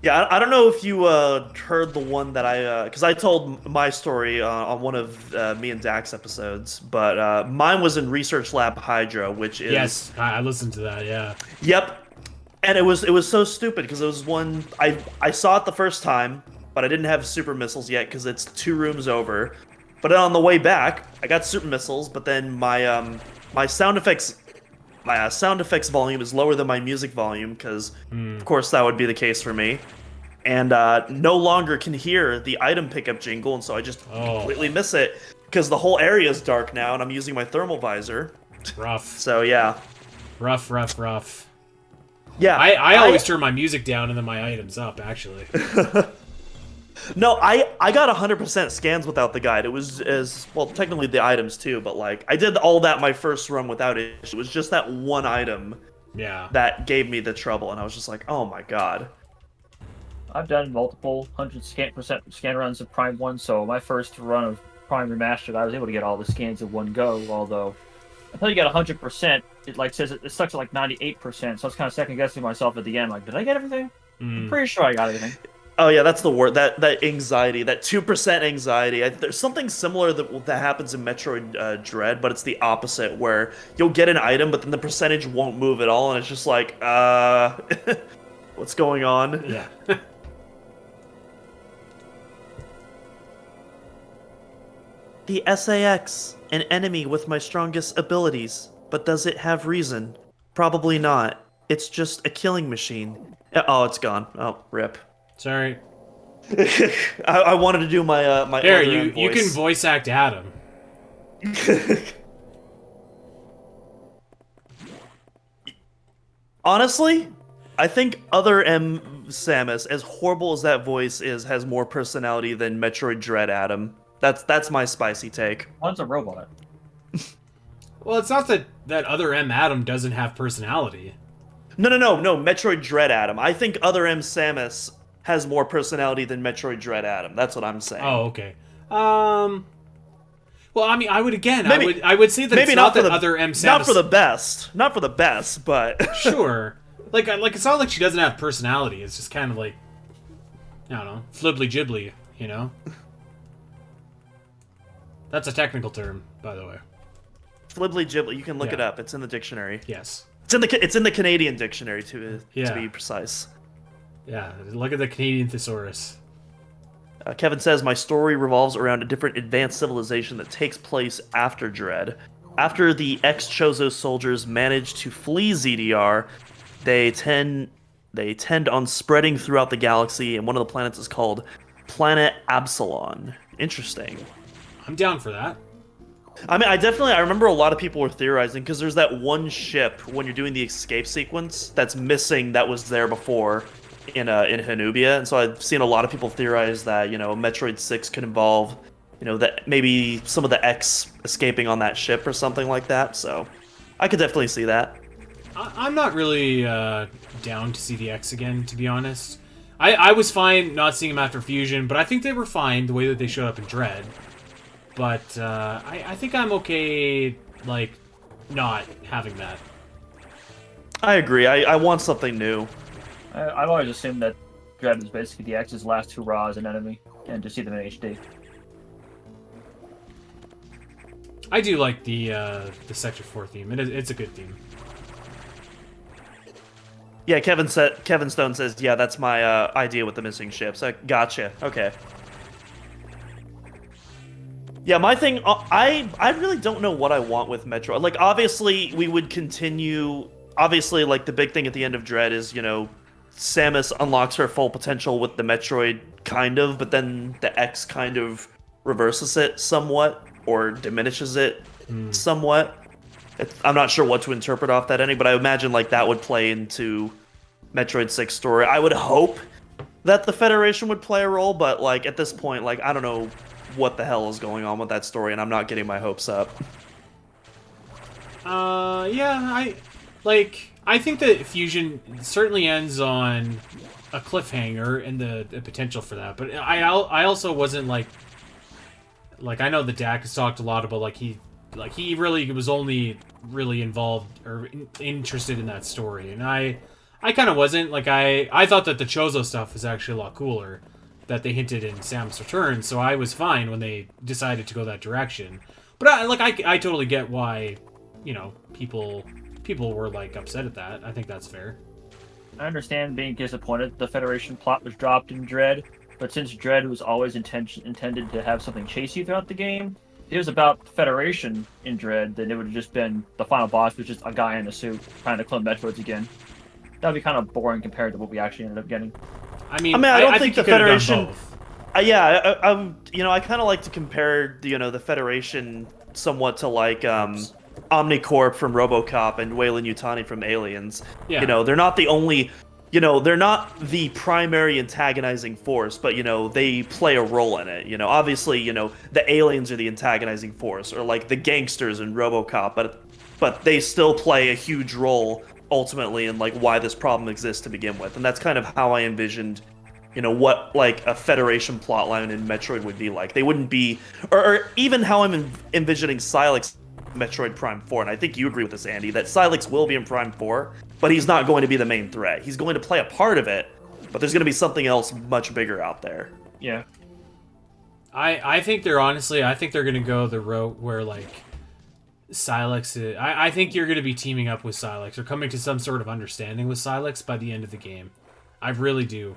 S3: Yeah, I don't know if you heard the one that because I told my story on one of me and Dax episodes, but mine was in Research Lab Hydra, which is...
S1: Yes, I listened to that, yeah.
S3: Yep, and it was so stupid, because it was one... I saw it the first time, but I didn't have super missiles yet, because it's 2 rooms over. But then on the way back, I got super missiles, but then my my sound effects volume is lower than my music volume, because of course that would be the case for me, and no longer can hear the item pickup jingle, and so I just completely miss it, because the whole area is dark now, and I'm using my thermal visor.
S1: Rough.
S3: So yeah.
S1: Rough.
S3: Yeah.
S1: I always turn my music down and then my items up, actually.
S3: No, I got 100% scans without the guide. It was well, technically the items too, but like I did all that my first run without it. It was just that one item that gave me the trouble, and I was just like, oh my god.
S2: I've done multiple 100% scan runs of Prime 1, so my first run of Prime Remastered, I was able to get all the scans in one go, although until you get 100%, it like says it stuck to like 98%, so I was kind of second guessing myself at the end, like, did I get everything? I'm pretty sure I got everything.
S3: Oh yeah, that's the word. That anxiety, that 2% anxiety. There's something similar that happens in Metroid Dread, but it's the opposite, where you'll get an item, but then the percentage won't move at all, and it's just like, what's going on?
S1: Yeah.
S3: The SAX, an enemy with my strongest abilities, but does it have reason? Probably not. It's just a killing machine. Oh, it's gone. Oh, rip.
S1: Sorry.
S3: I wanted to do my my.
S1: There, you can voice act Adam.
S3: Honestly, I think Other M Samus, as horrible as that voice is, has more personality than Metroid Dread Adam. That's my spicy take.
S2: One's a robot.
S1: Well, it's not that Other M Adam doesn't have personality.
S3: No. Metroid Dread Adam. I think Other M Samus has more personality than Metroid Dread Adam. That's what I'm saying.
S1: Oh, okay. Well, I mean, I would
S3: Maybe-
S1: I would say that
S3: Maybe
S1: it's
S3: not
S1: not
S3: for
S1: that
S3: the
S1: other M.
S3: not
S1: Samus.
S3: for the best, not for the best, but
S1: Sure. Like it's not like she doesn't have personality. It's just kind of like, I don't know, flibbly jibbly, you know? That's a technical term, by the way.
S3: Flibbly Ghibli. You can look
S1: Yeah.
S3: it up. It's in the dictionary.
S1: Yes.
S3: It's in the Canadian dictionary to
S1: Yeah.
S3: be precise.
S1: Yeah, look at the Canadian thesaurus.
S3: Kevin says, my story revolves around a different advanced civilization that takes place after Dread. After the ex-Chozo soldiers manage to flee ZDR, they tend on spreading throughout the galaxy, and one of the planets is called Planet Absalon. Interesting.
S1: I'm down for that.
S3: I mean, I remember a lot of people were theorizing, because there's that one ship, when you're doing the escape sequence, that's missing that was there before in Hanubia, and so I've seen a lot of people theorize that, Metroid 6 could involve, that maybe some of the X escaping on that ship or something like that, so I could definitely see that.
S1: I'm not really down to see the X again, to be honest. I was fine not seeing them after Fusion, but I think they were fine the way that they showed up in Dread. But I think I'm okay, like, not having that.
S3: I agree. I want something new.
S2: I've always assumed that Dread is basically the X's last hurrah as an enemy, and to see them in HD.
S1: I do like the Sector 4 theme. It's a good theme.
S3: Yeah, Kevin Stone says, yeah, that's my idea with the missing ships. Gotcha. Okay. Yeah, my thing, I really don't know what I want with Metroid. Like, obviously, we would continue. Obviously, like, the big thing at the end of Dread is, Samus unlocks her full potential with the Metroid, kind of, but then the X kind of reverses it somewhat, or diminishes it somewhat. I'm not sure what to interpret off that ending, but I imagine, like, that would play into Metroid 6 story. I would hope that the Federation would play a role, but, like, at this point, like, I don't know what the hell is going on with that story, and I'm not getting my hopes up.
S1: Yeah, I think that Fusion certainly ends on a cliffhanger and the potential for that. But I also wasn't like I know the Dak has talked a lot about he really was only really involved or interested in that story, and I kind of wasn't. Like I thought that the Chozo stuff was actually a lot cooler that they hinted in Samus Returns, so I was fine when they decided to go that direction. But I totally get why, people were like upset at that. I think that's fair.
S2: I understand being disappointed the Federation plot was dropped in Dread, but since Dread was always intended to have something chase you throughout the game, if it was about Federation in Dread, then it would have just been the final boss was just a guy in a suit trying to clone Metroids again. That would be kind of boring compared to what we actually ended up getting.
S1: I mean,
S3: I don't think the
S1: you could have done
S3: Federation.
S1: both.
S3: I kind of like to compare, the Federation somewhat to like Omnicorp from RoboCop and Weyland Yutani from Aliens.
S1: Yeah.
S3: They're not the only. They're not the primary antagonizing force, but they play a role in it. Obviously, the aliens are the antagonizing force, or like the gangsters in RoboCop, but they still play a huge role ultimately in like why this problem exists to begin with, and that's kind of how I envisioned, what like a Federation plotline in Metroid would be like. They wouldn't be, or even how I'm envisioning Silex Metroid Prime 4, and I think you agree with this, Andy, that Silex will be in Prime 4, but he's not going to be the main threat. He's going to play a part of it, but there's going to be something else much bigger out there.
S2: Yeah.
S1: I think they're going to go the route where like Silex is, I think you're going to be teaming up with Silex or coming to some sort of understanding with Silex by the end of the game. I really do.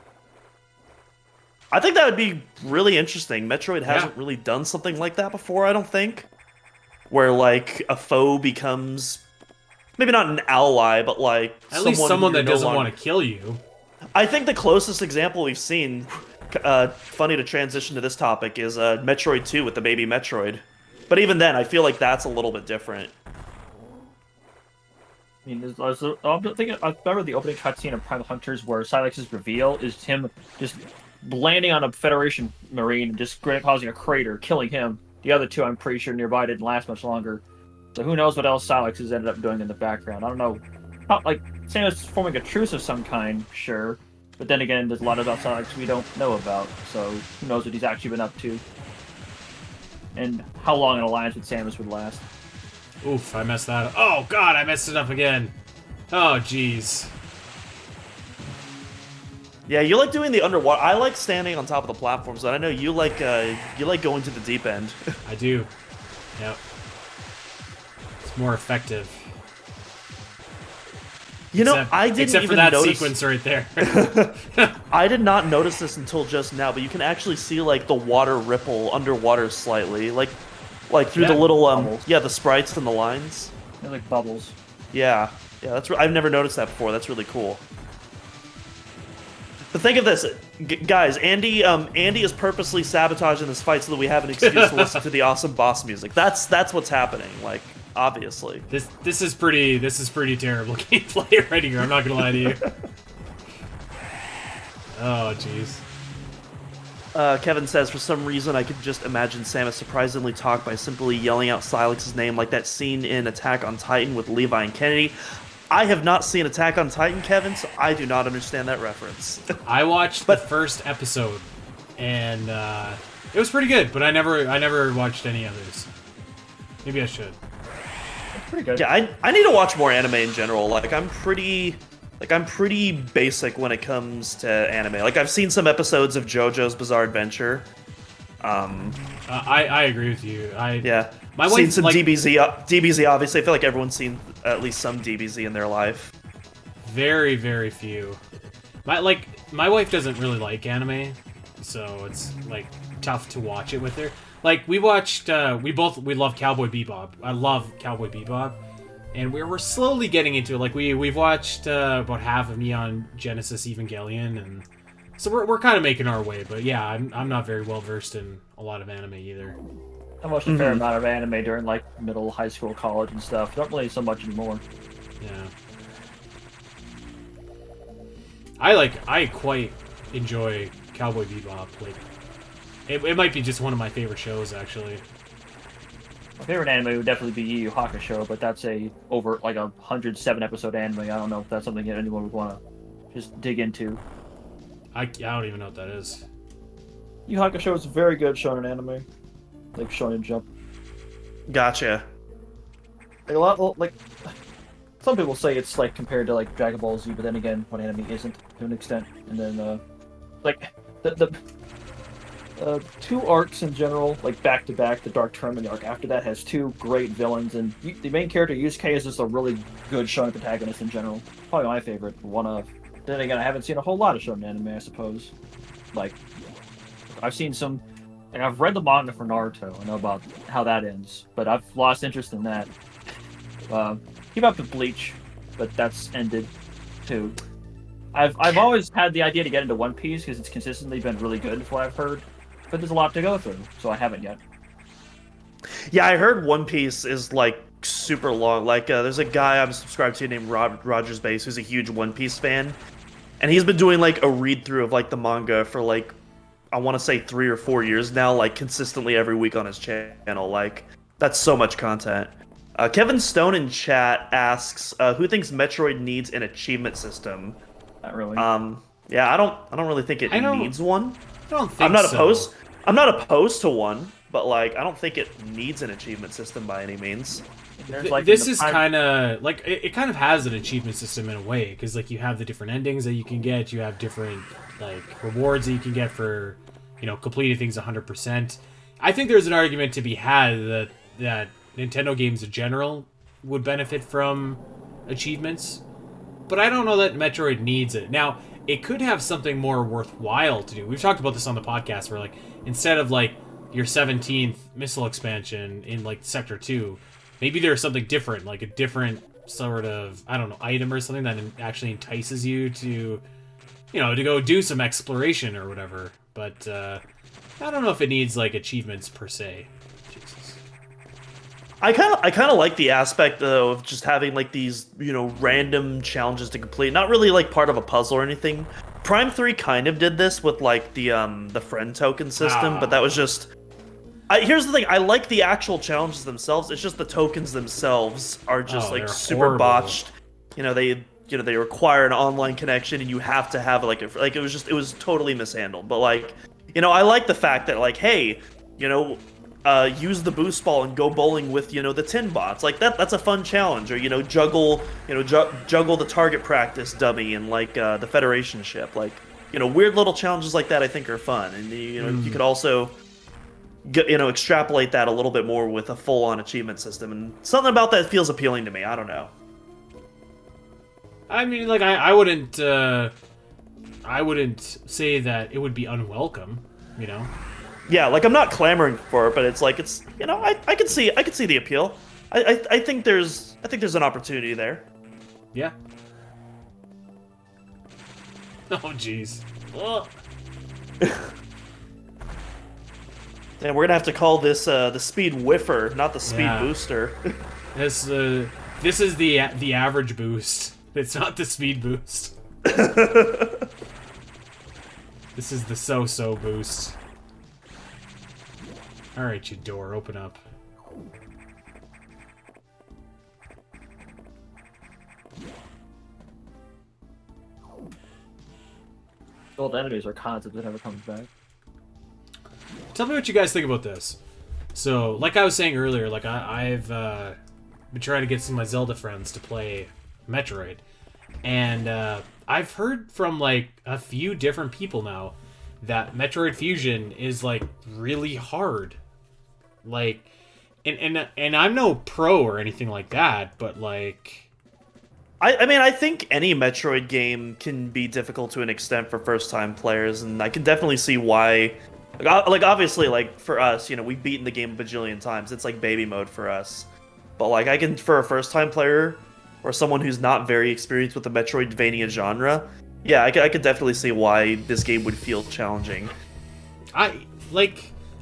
S3: I think that would be really interesting. Metroid hasn't really done something like that before, I don't think. Where like a foe becomes maybe not an ally, but like
S1: at least someone that doesn't want to kill you.
S3: I think the closest example we've seen, funny to transition to this topic, is Metroid 2 with the baby Metroid. But even then, I feel like that's a little bit different.
S2: I mean, I remember the opening cutscene of Primal Hunters where Silex's reveal is him just landing on a Federation Marine and just causing a crater, killing him. The other two, I'm pretty sure, nearby didn't last much longer. So who knows what else Silex has ended up doing in the background. I don't know. Not like Samus forming a truce of some kind, sure. But then again, there's a lot of outsides we don't know about, so who knows what he's actually been up to. And how long an alliance with Samus would last.
S1: Oof, I messed that up. Oh, God, I messed it up again. Oh, jeez.
S3: Yeah, you like doing the underwater. I like standing on top of the platforms, but I know you like going to the deep end.
S1: I do. Yep. It's more effective.
S3: You know, I didn't
S1: except
S3: even
S1: for that
S3: notice...
S1: sequence right there.
S3: I did not notice this until just now, but you can actually see like the water ripple underwater slightly, like through the little the sprites and the lines.
S2: They're like bubbles.
S3: Yeah, that's I've never noticed that before. That's really cool. But think of this, guys. Andy is purposely sabotaging this fight so that we have an excuse to listen to the awesome boss music. That's what's happening. Like, obviously.
S1: This is pretty terrible gameplay right here. I'm not gonna lie to you. Oh jeez.
S3: Kevin says, for some reason, I could just imagine Samus surprisingly talk by simply yelling out Silex's name, like that scene in Attack on Titan with Levi and Kennedy. I have not seen Attack on Titan, Kevin, so I do not understand that reference.
S1: I watched the first episode, and it was pretty good, but I never watched any others. Maybe I should.
S2: It's pretty good.
S3: Yeah, I need to watch more anime in general. Like I'm pretty basic when it comes to anime. Like I've seen some episodes of JoJo's Bizarre Adventure.
S1: I agree with you.
S3: My wife seen some DBZ. DBZ, obviously. I feel like everyone's seen at least some DBZ in their life.
S1: Very, very few. My wife doesn't really like anime, so it's like tough to watch it with her. Like we watched, we love Cowboy Bebop. I love Cowboy Bebop, and we're slowly getting into it. Like we've watched about half of Neon Genesis Evangelion, and so we're kind of making our way. But yeah, I'm not very well versed in a lot of anime either.
S2: I watched a fair amount of anime during like middle, high school, college, and stuff. Not really so much anymore.
S1: Yeah. I quite enjoy Cowboy Bebop. Like, it might be just one of my favorite shows, actually.
S2: My favorite anime would definitely be Yu Yu Hakusho, but that's over like 107 episode anime. I don't know if that's something that anyone would want to just dig into.
S1: I don't even know what that is.
S2: Yu Yu Hakusho is a very good shonen anime, like Shonen Jump.
S3: Gotcha.
S2: Like a lot, like some people say it's like compared to like Dragon Ball Z, but then again, what anime isn't to an extent. And then like the two arcs in general, like back to back, the Dark Tournament arc after that has two great villains, and the main character Yusuke is just a really good shonen protagonist in general. Probably my favorite, one of. Then again, I haven't seen a whole lot of shonen anime, I suppose. Like I've seen some. Like I've read the manga for Naruto. I know about how that ends, but I've lost interest in that. Keep up with Bleach, but that's ended too. I've always had the idea to get into One Piece because it's consistently been really good, is what I've heard. But there's a lot to go through, so I haven't yet.
S3: Yeah, I heard One Piece is like super long. Like there's a guy I'm subscribed to named Rogers Base who's a huge One Piece fan, and he's been doing like a read through of like the manga for like I want to say 3 or 4 years now, like consistently every week on his channel. Like that's so much content. Kevin Stone in chat asks, who thinks Metroid needs an achievement system?
S2: Not really.
S3: Yeah, I don't really think it needs one.
S1: I don't think
S3: I'm not
S1: so.
S3: opposed. I'm not opposed to one, but like I don't think it needs an achievement system by any means.
S1: This is kind of like it kind of has an achievement system in a way, because like you have the different endings that you can get, you have different like rewards that you can get for completing things 100%. I think there's an argument to be had that Nintendo games in general would benefit from achievements, but I don't know that Metroid needs it. Now, it could have something more worthwhile to do. We've talked about this on the podcast where like instead of like your 17th missile expansion in like Sector 2, maybe there's something different, like a different sort of, I don't know, item or something that actually entices you to to go do some exploration or whatever. But I don't know if it needs like achievements per se. Jesus.
S3: I kind of like the aspect though of just having like these random challenges to complete, not really like part of a puzzle or anything. Prime 3 kind of did this with like the friend token system, but that was just. Here's the thing: I like the actual challenges themselves. It's just the tokens themselves are just like super
S1: horrible.
S3: botched. they require an online connection and you have to have like it was totally mishandled. But like, I like the fact that like, hey, use the boost ball and go bowling with the tin bots. Like that's a fun challenge. Or juggle juggle the target practice dummy and like the Federation ship. Like weird little challenges like that I think are fun. And you could also extrapolate that a little bit more with a full-on achievement system. And something about that feels appealing to me. I don't know.
S1: I mean, like I wouldn't say that it would be unwelcome.
S3: Yeah, like I'm not clamoring for it, but it's like I can see the appeal. I think there's an opportunity there.
S1: Yeah. Oh jeez.
S3: And we're gonna have to call this the speed whiffer, not the speed booster.
S1: This is the average boost. It's not the speed boost. This is the so-so boost. Alright, you door, open up.
S2: Old enemies are concept that never comes back.
S1: Tell me what you guys think about this. So, like I was saying earlier, like I've been trying to get some of my Zelda friends to play Metroid. And I've heard from like a few different people now that Metroid Fusion is like really hard. Like, and I'm no pro or anything like that, but like,
S3: I mean, I think any Metroid game can be difficult to an extent for first-time players, and I can definitely see why. Like obviously, like for us, we've beaten the game a bajillion times. It's like baby mode for us. But like, I can, for a first-time player or someone who's not very experienced with the Metroidvania genre, yeah, I could definitely see why this game would feel challenging.
S1: I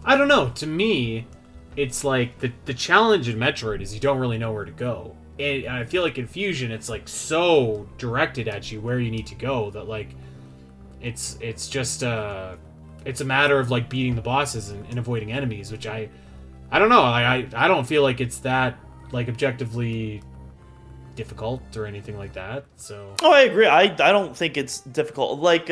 S1: don't know. To me, it's like the challenge in Metroid is you don't really know where to go. And I feel like in Fusion, it's like so directed at you where you need to go that like it's just it's a matter of like beating the bosses and avoiding enemies, which I don't know. I don't feel like it's that like objectively difficult or anything like that. So
S3: I agree. I don't think it's difficult. Like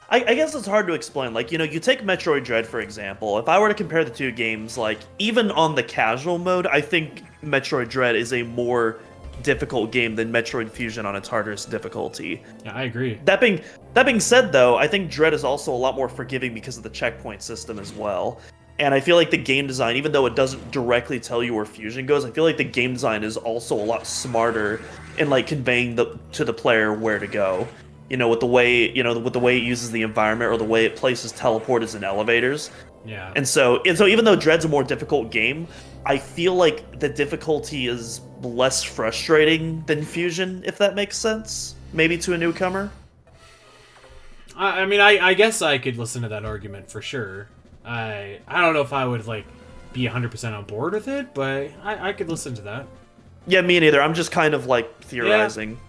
S3: I guess it's hard to explain. Like, you take Metroid Dread, for example. If I were to compare the two games, like, even on the casual mode, I think Metroid Dread is a more difficult game than Metroid Fusion on its hardest difficulty.
S1: yeah, I agree.
S3: That being said, though, I think Dread is also a lot more forgiving because of the checkpoint system as well. And I feel like the game design, even though it doesn't directly tell you where Fusion goes, I feel like the game design is also a lot smarter in, like, conveying to the player where to go. With the way it uses the environment or the way it places teleporters and elevators.
S1: Yeah.
S3: And so even though Dread's a more difficult game, I feel like the difficulty is less frustrating than Fusion, if that makes sense. Maybe to a newcomer.
S1: I mean, I guess I could listen to that argument for sure. I don't know if I would like be 100% on board with it, but I could listen to that.
S3: Yeah, me neither. I'm just kind of like theorizing.
S1: Yeah.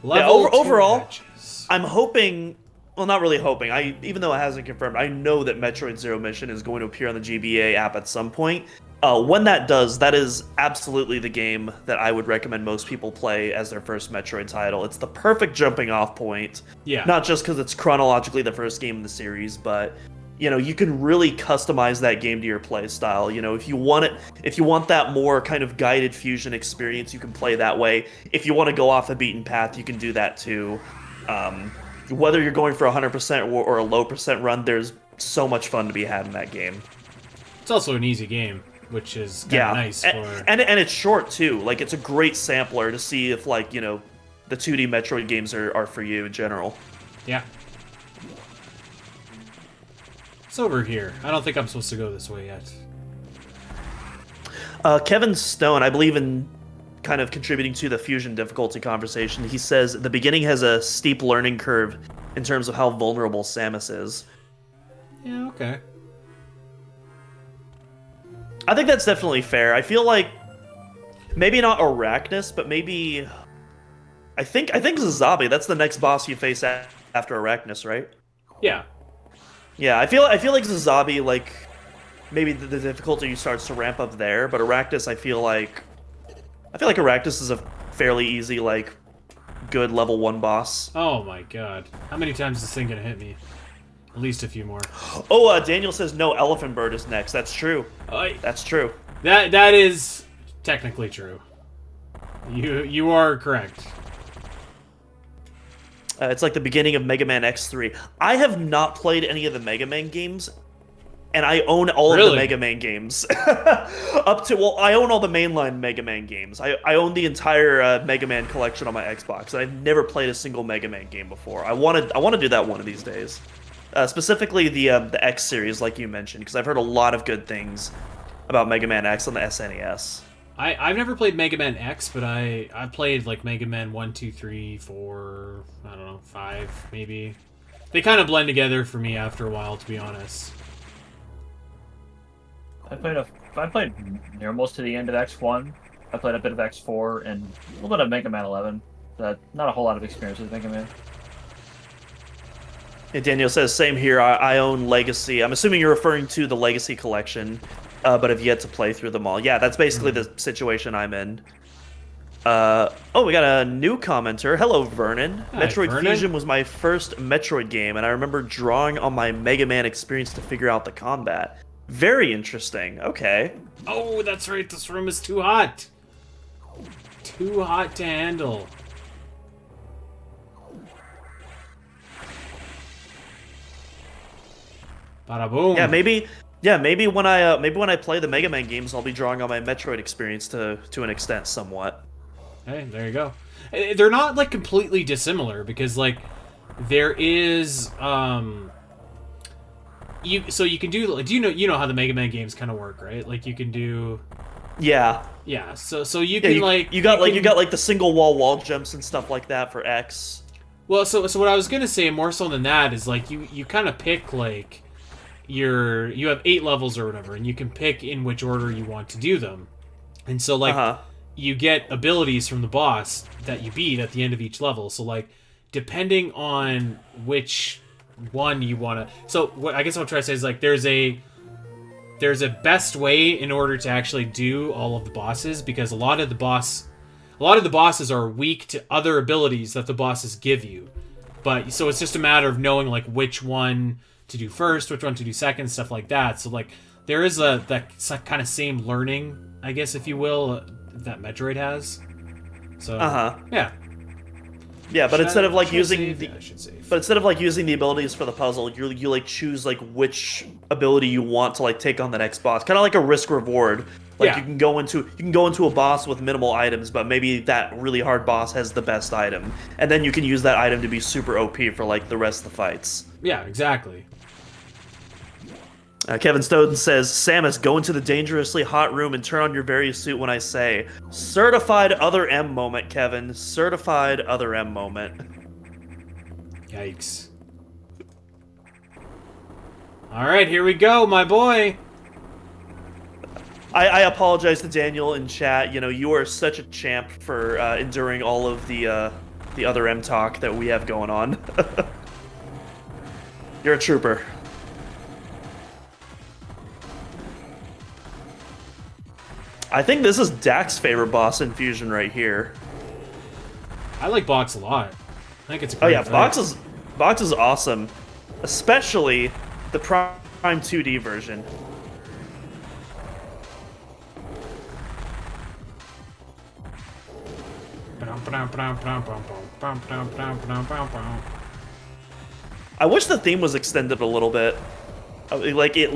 S1: Overall, matches.
S3: I'm hoping. Well, not really hoping. Even though it hasn't confirmed, I know that Metroid Zero Mission is going to appear on the GBA app at some point. When that does, that is absolutely the game that I would recommend most people play as their first Metroid title. It's the perfect jumping off point.
S1: Yeah.
S3: Not just because it's chronologically the first game in the series, but you can really customize that game to your play style. If you want that more kind of guided Fusion experience, you can play that way. If you want to go off the beaten path, you can do that too. Whether you're going for 100% or a low percent run, there's so much fun to be had in that game.
S1: It's also an easy game, which is kind of nice.
S3: And it's short too. Like, it's a great sampler to see if the 2D Metroid games are for you in general.
S1: Yeah. It's over here. I don't think I'm supposed to go this way yet.
S3: Kevin Stone, I believe in kind of contributing to the Fusion difficulty conversation. He says the beginning has a steep learning curve in terms of how vulnerable Samus is.
S1: Yeah, okay.
S3: I think that's definitely fair. I feel like maybe not Arachnus, but maybe I think Zazabi. That's the next boss you face after Arachnus, right?
S1: Yeah.
S3: Yeah, I feel like Zazabi, like, maybe the difficulty starts to ramp up there, but Arachnus, I feel like Arachnus is a fairly easy, like, good level 1 boss.
S1: Oh my god. How many times is this thing gonna hit me? At least a few more.
S3: Oh, Daniel says no, Elephant Bird is next. That's true. That's true.
S1: That is technically true. You are correct.
S3: It's like the beginning of Mega Man X3. I have not played any of the Mega Man games, and I own all of the Mega Man games. I own all the mainline Mega Man games. I own the entire Mega Man collection on my Xbox, and I've never played a single Mega Man game before. I want to do that one of these days. Specifically the X series, like you mentioned, because I've heard a lot of good things about Mega Man X on the SNES.
S1: I've never played Mega Man X, but I played like Mega Man 1, 2, 3, 4, I don't know, 5 maybe. They kind of blend together for me after a while, to be honest.
S2: I played near most to the end of X1. I played a bit of X4 and a little bit of Mega Man 11. Not a whole lot of experience with Mega Man.
S3: Yeah, Daniel says, same here. I own Legacy. I'm assuming you're referring to the Legacy collection, but have yet to play through them all. Yeah, that's basically the situation I'm in. Oh, we got a new commenter. Hello, Vernon.
S1: Hi,
S3: Metroid
S1: Vernon.
S3: Fusion was my first Metroid game, and I remember drawing on my Mega Man experience to figure out the combat. Very interesting. Okay.
S1: Oh, that's right. This room is too hot. Too hot to handle. Bada boom.
S3: Maybe when I play the Mega Man games, I'll be drawing on my Metroid experience to an extent, somewhat.
S1: Hey, there you go. They're not like completely dissimilar because like there is you can do like you know how the Mega Man games kind of work, right? Like you can do
S3: Yeah.
S1: so you can
S3: you got the single wall jumps and stuff like that for X.
S1: Well, so what I was gonna say more so than that is like you kind of pick like you have 8 levels or whatever, and you can pick in which order you want to do them, and so like you get abilities from the boss that you beat at the end of each level. So like depending on which one you want to, so what I guess what I'm trying to say is like there's a best way in order to actually do all of the bosses, because a lot of the bosses are weak to other abilities that the bosses give you. But so it's just a matter of knowing like which one to do first, which one to do second, stuff like that. So like there is that kind of same learning, I guess, if you will, that Metroid has. So yeah, but instead of like using the abilities for the puzzle, you like choose like which ability you want to like take on the next boss, kind of like a risk reward. Like you can go into a boss with minimal items, but maybe that really hard boss has the best item, and then you can use that item to be super OP for like the rest of the fights. Yeah, exactly.
S3: Kevin Snowden says, Samus, go into the dangerously hot room and turn on your various suit when I say. Certified other M moment, Kevin. Certified other M moment.
S1: Yikes. Alright, here we go, my boy.
S3: I apologize to Daniel in chat. You know, you are such a champ for enduring all of the other M talk that we have going on. You're a trooper. I think this is Dak's favorite boss in Fusion right here.
S1: I like Box a lot. I think it's a great fight.
S3: Box is awesome, especially the Prime 2D version. I wish the theme was extended a little bit. Like it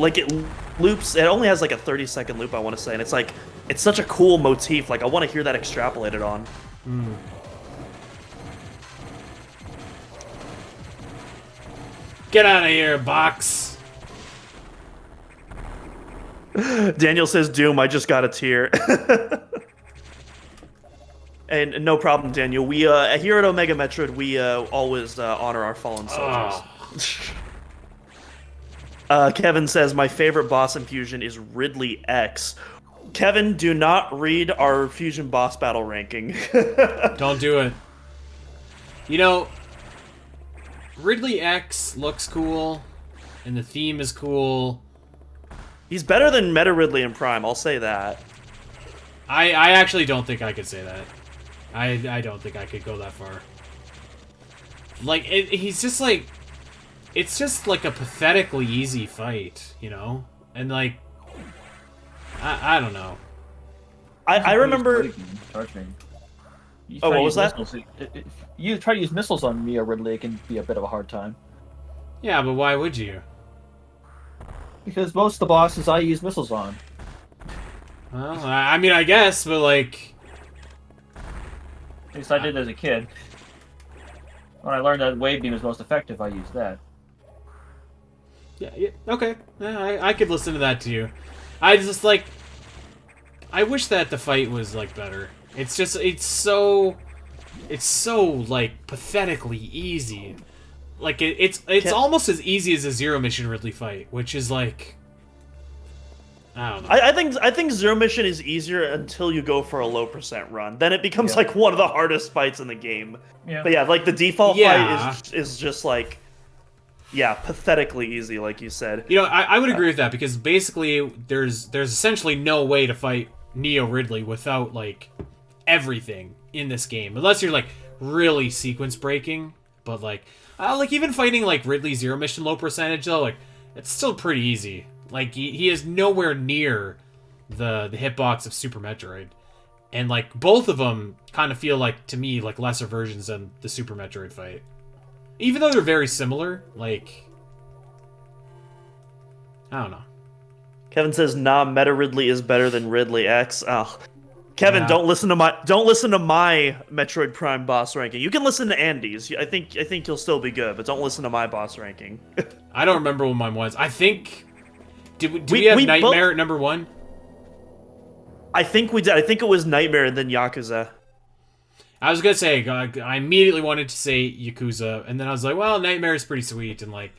S3: loops. It only has like a 30-second loop, I want to say, and it's such a cool motif. Like I want to hear that extrapolated on.
S1: Get out of here, Box.
S3: Daniel says, "Doom, I just got a tear." And no problem, Daniel. We here at Omega Metroid, we always honor our fallen soldiers. Kevin says, my favorite boss in Fusion is Ridley X. Kevin, do not read our Fusion boss battle ranking.
S1: Don't do it. You know, Ridley X looks cool, and the theme is cool.
S3: He's better than Meta Ridley in Prime, I'll say that.
S1: I actually don't think I could say that. I don't think I could go that far. Like, he's just like... It's just like a pathetically easy fight, you know? And like... I don't know.
S3: I remember...
S2: Oh,
S3: what was that?
S2: If you try to use missiles on Mia Ridley, it can be a bit of a hard time.
S1: Yeah, but why would you?
S2: Because most of the bosses I use missiles on.
S1: Well, I mean, I guess, but like...
S2: At least I did as a kid. When I learned that wave beam is most effective, I used that.
S1: Yeah, okay. Yeah, I could listen to that too. I just, like... I wish that the fight was, like, better. It's just, it's so, like, pathetically easy. Like, it's almost as easy as a Zero Mission Ridley fight, which is, like... I don't know.
S3: I think Zero Mission is easier until you go for a low % run. Then it becomes, like, one of the hardest fights in the game.
S2: Yeah.
S3: But yeah, like, the default fight is just, like... Yeah, pathetically easy, like you said.
S1: You know, I would agree with that, because basically there's essentially no way to fight Neo Ridley without, like, everything in this game. Unless you're, like, really sequence breaking. But, like even fighting, like, Ridley Zero Mission low percentage, though, like, it's still pretty easy. Like, he is nowhere near the hitbox of Super Metroid. And, like, both of them kind of feel like, to me, like, lesser versions than the Super Metroid fight. Even though they're very similar, like... I don't know.
S3: Kevin says, "Nah, Meta Ridley is better than Ridley X." Oh, Kevin,
S1: Yeah.
S3: don't listen to my Metroid Prime boss ranking. You can listen to Andy's. I think you'll still be good, but don't listen to my boss ranking.
S1: I don't remember what mine was. I think... Did we have Nightmare at number 1?
S3: I think we did. I think it was Nightmare and then Yakuza.
S1: I was gonna say, I immediately wanted to say Yakuza, and then I was like, well, Nightmare is pretty sweet, and like...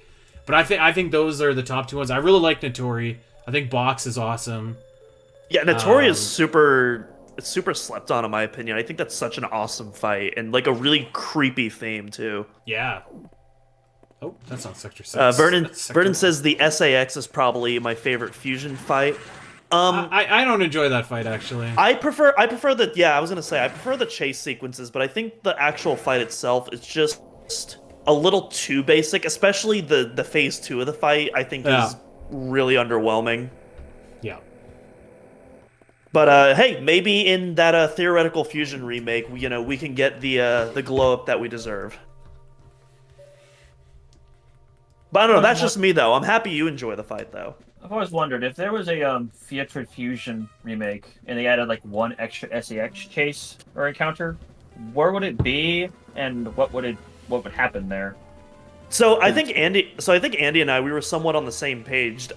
S1: But I think those are the top 2 ones. I really like Notori. I think Box is awesome.
S3: Yeah, Notori is super slept on, in my opinion. I think that's such an awesome fight, and like a really creepy theme, too.
S1: Yeah. Oh, that's not Sector 6.
S3: Vernon says the SAX is probably my favorite fusion fight.
S1: I don't enjoy that fight, actually.
S3: I prefer the... Yeah, I was going to say, I prefer the chase sequences, but I think the actual fight itself is just a little too basic, especially the phase 2 of the fight, I think is really underwhelming.
S1: Yeah.
S3: But, hey, maybe in that theoretical fusion remake, we can get the glow-up that we deserve. But I don't know, that's just me, though. I'm happy you enjoy the fight, though.
S2: I've always wondered, if there was a Metroid Fusion remake, and they added, like, one extra SAX chase or encounter, where would it be, and what would happen there?
S3: So I think Andy and I, we were somewhat on the same page.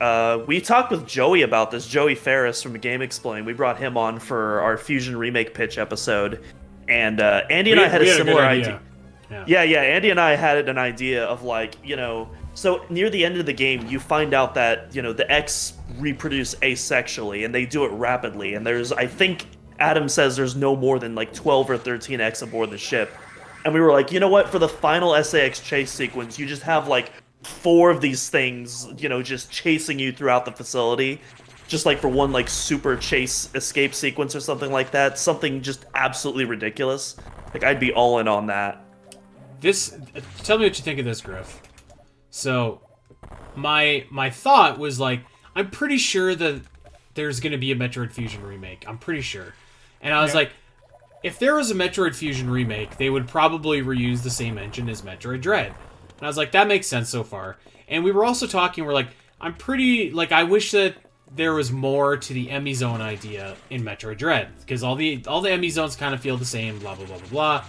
S3: We talked with Joey about this, Joey Ferris from Game Explain. We brought him on for our Fusion remake pitch episode, and Andy and I had a similar idea. Yeah, Andy and I had an idea of, like, so near the end of the game, you find out that, the X reproduce asexually, and they do it rapidly, and I think Adam says there's no more than like 12 or 13 X aboard the ship. And we were like, you know what, for the final SAX chase sequence, you just have like 4 of these things, just chasing you throughout the facility. Just like for one like super chase escape sequence or something like that. Something just absolutely ridiculous. Like, I'd be all in on that.
S1: Tell me what you think of this, Griff. So, my thought was like, I'm pretty sure that there's going to be a Metroid Fusion remake. I'm pretty sure. And I was like, if there was a Metroid Fusion remake, they would probably reuse the same engine as Metroid Dread. And I was like, that makes sense so far. And we were also talking, we're like, I wish that there was more to the Emmy Zone idea in Metroid Dread. Because all the Emmy Zones kind of feel the same, blah, blah, blah, blah, blah.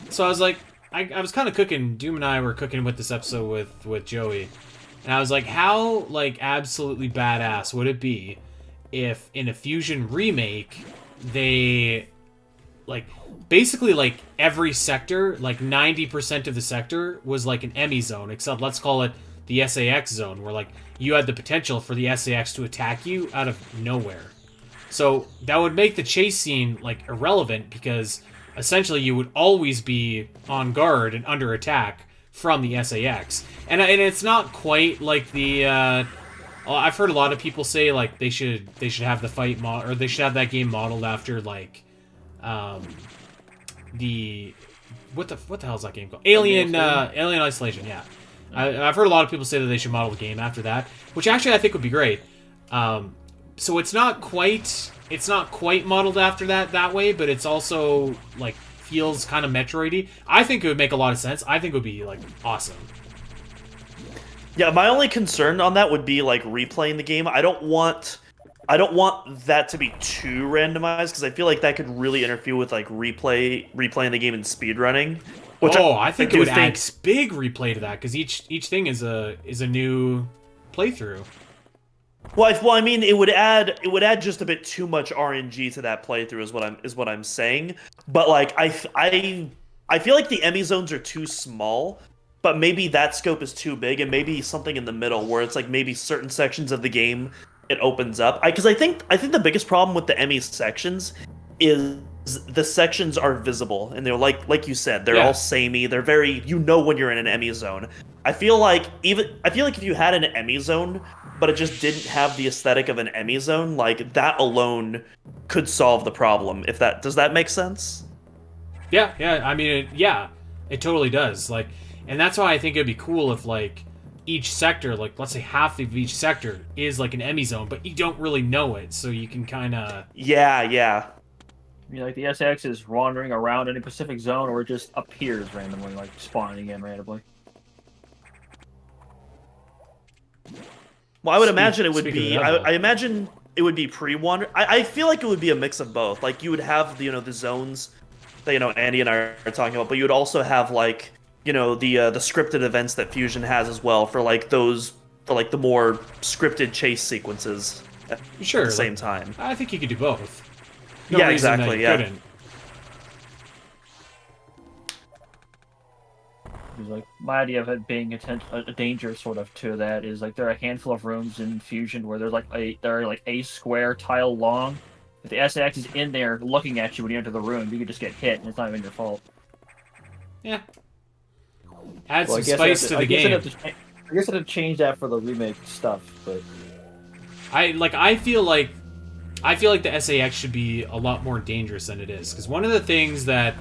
S1: So I was like, I was kind of cooking, Doom and I were cooking with this episode with Joey. And I was like, how, like, absolutely badass would it be if in a Fusion remake, they, like, basically, like, every sector, like, 90% of the sector was, like, an Emmy zone, except let's call it the SAX zone, where, like, you had the potential for the SAX to attack you out of nowhere. So that would make the chase scene, like, irrelevant, because essentially you would always be on guard and under attack from the SAX. And it's not quite like the... I've heard a lot of people say, like, they should have the fight or they should have that game modeled after, like, the what the hell is that game called? Alien Isolation. Yeah, I've heard a lot of people say that they should model the game after that, which actually I think would be great. So it's not quite modeled after that way, but it's also like feels kind of Metroidy. I think it would make a lot of sense. I think it would be like awesome.
S3: Yeah, my only concern on that would be like replaying the game. I don't want that to be too randomized because I feel like that could really interfere with like replaying the game and speedrunning. Which
S1: I think it would add big replay to that because each thing is a new playthrough.
S3: Well, I mean, it would add just a bit too much RNG to that playthrough is what I'm saying. But like I feel like the Emmy zones are too small. But maybe that scope is too big, and maybe something in the middle where it's like maybe certain sections of the game it opens up. Because I think the biggest problem with the Emmy sections is the sections are visible, and they're like you said, they're all samey. They're very when you're in an Emmy zone. I feel like if you had an Emmy zone, but it just didn't have the aesthetic of an Emmy zone, like that alone could solve the problem. Does that make sense?
S1: Yeah. I mean, it totally does. Like. And that's why I think it'd be cool if, like, each sector, like, let's say half of each sector is, like, an Emmy zone, but you don't really know it, so you can kind of...
S3: Yeah.
S2: You know, like, the SX is wandering around in a Pacific zone, or it just appears randomly, like, spawning again randomly.
S3: Well, I would imagine it would be... I imagine it would be pre-wander... I feel like it would be a mix of both. Like, you would have, the zones that, Andy and I are talking about, but you would also have, like... the scripted events that Fusion has as well for the more scripted chase sequences at the same time.
S1: I think you could do both.
S3: Yeah, exactly. Yeah.
S1: Couldn't.
S2: Like my idea of it being a danger sort of to that is like there are a handful of rooms in Fusion where they're a square tile long. If the SX is in there looking at you when you enter the room, you could just get hit and it's not even your fault.
S1: Yeah. Add some spice to the game.
S2: I guess I'd have changed that for the remake stuff, but
S1: I feel like the SAX should be a lot more dangerous than it is, because one of the things that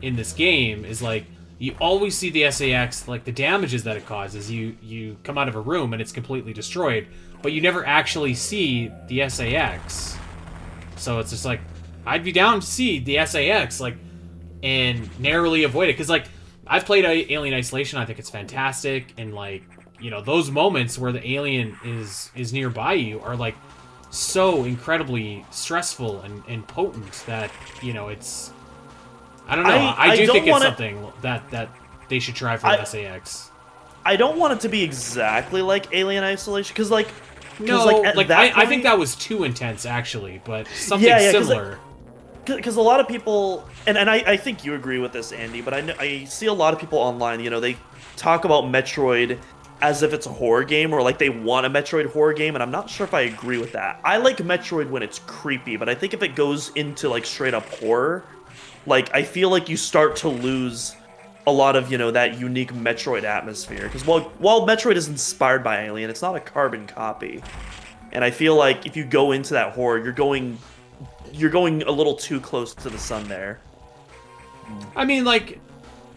S1: in this game is like you always see the SAX, like the damages that it causes. You come out of a room and it's completely destroyed, but you never actually see the SAX. So it's just like I'd be down to see the SAX like and narrowly avoid it, because like I've played Alien Isolation. I think it's fantastic, and like those moments where the alien is nearby you are like so incredibly stressful and potent that it's I don't know. I do think it's something that they should try for the SAX.
S3: I don't want it to be exactly like Alien Isolation because I
S1: think that was too intense actually, but something similar.
S3: Because a lot of people, and I think you agree with this, Andy, but I see a lot of people online, they talk about Metroid as if it's a horror game, or like they want a Metroid horror game, and I'm not sure if I agree with that. I like Metroid when it's creepy, but I think if it goes into like straight up horror, like I feel like you start to lose a lot of, that unique Metroid atmosphere. Because while Metroid is inspired by Alien, it's not a carbon copy. And I feel like if you go into that horror, you're going a little too close to the sun there.
S1: I mean, like,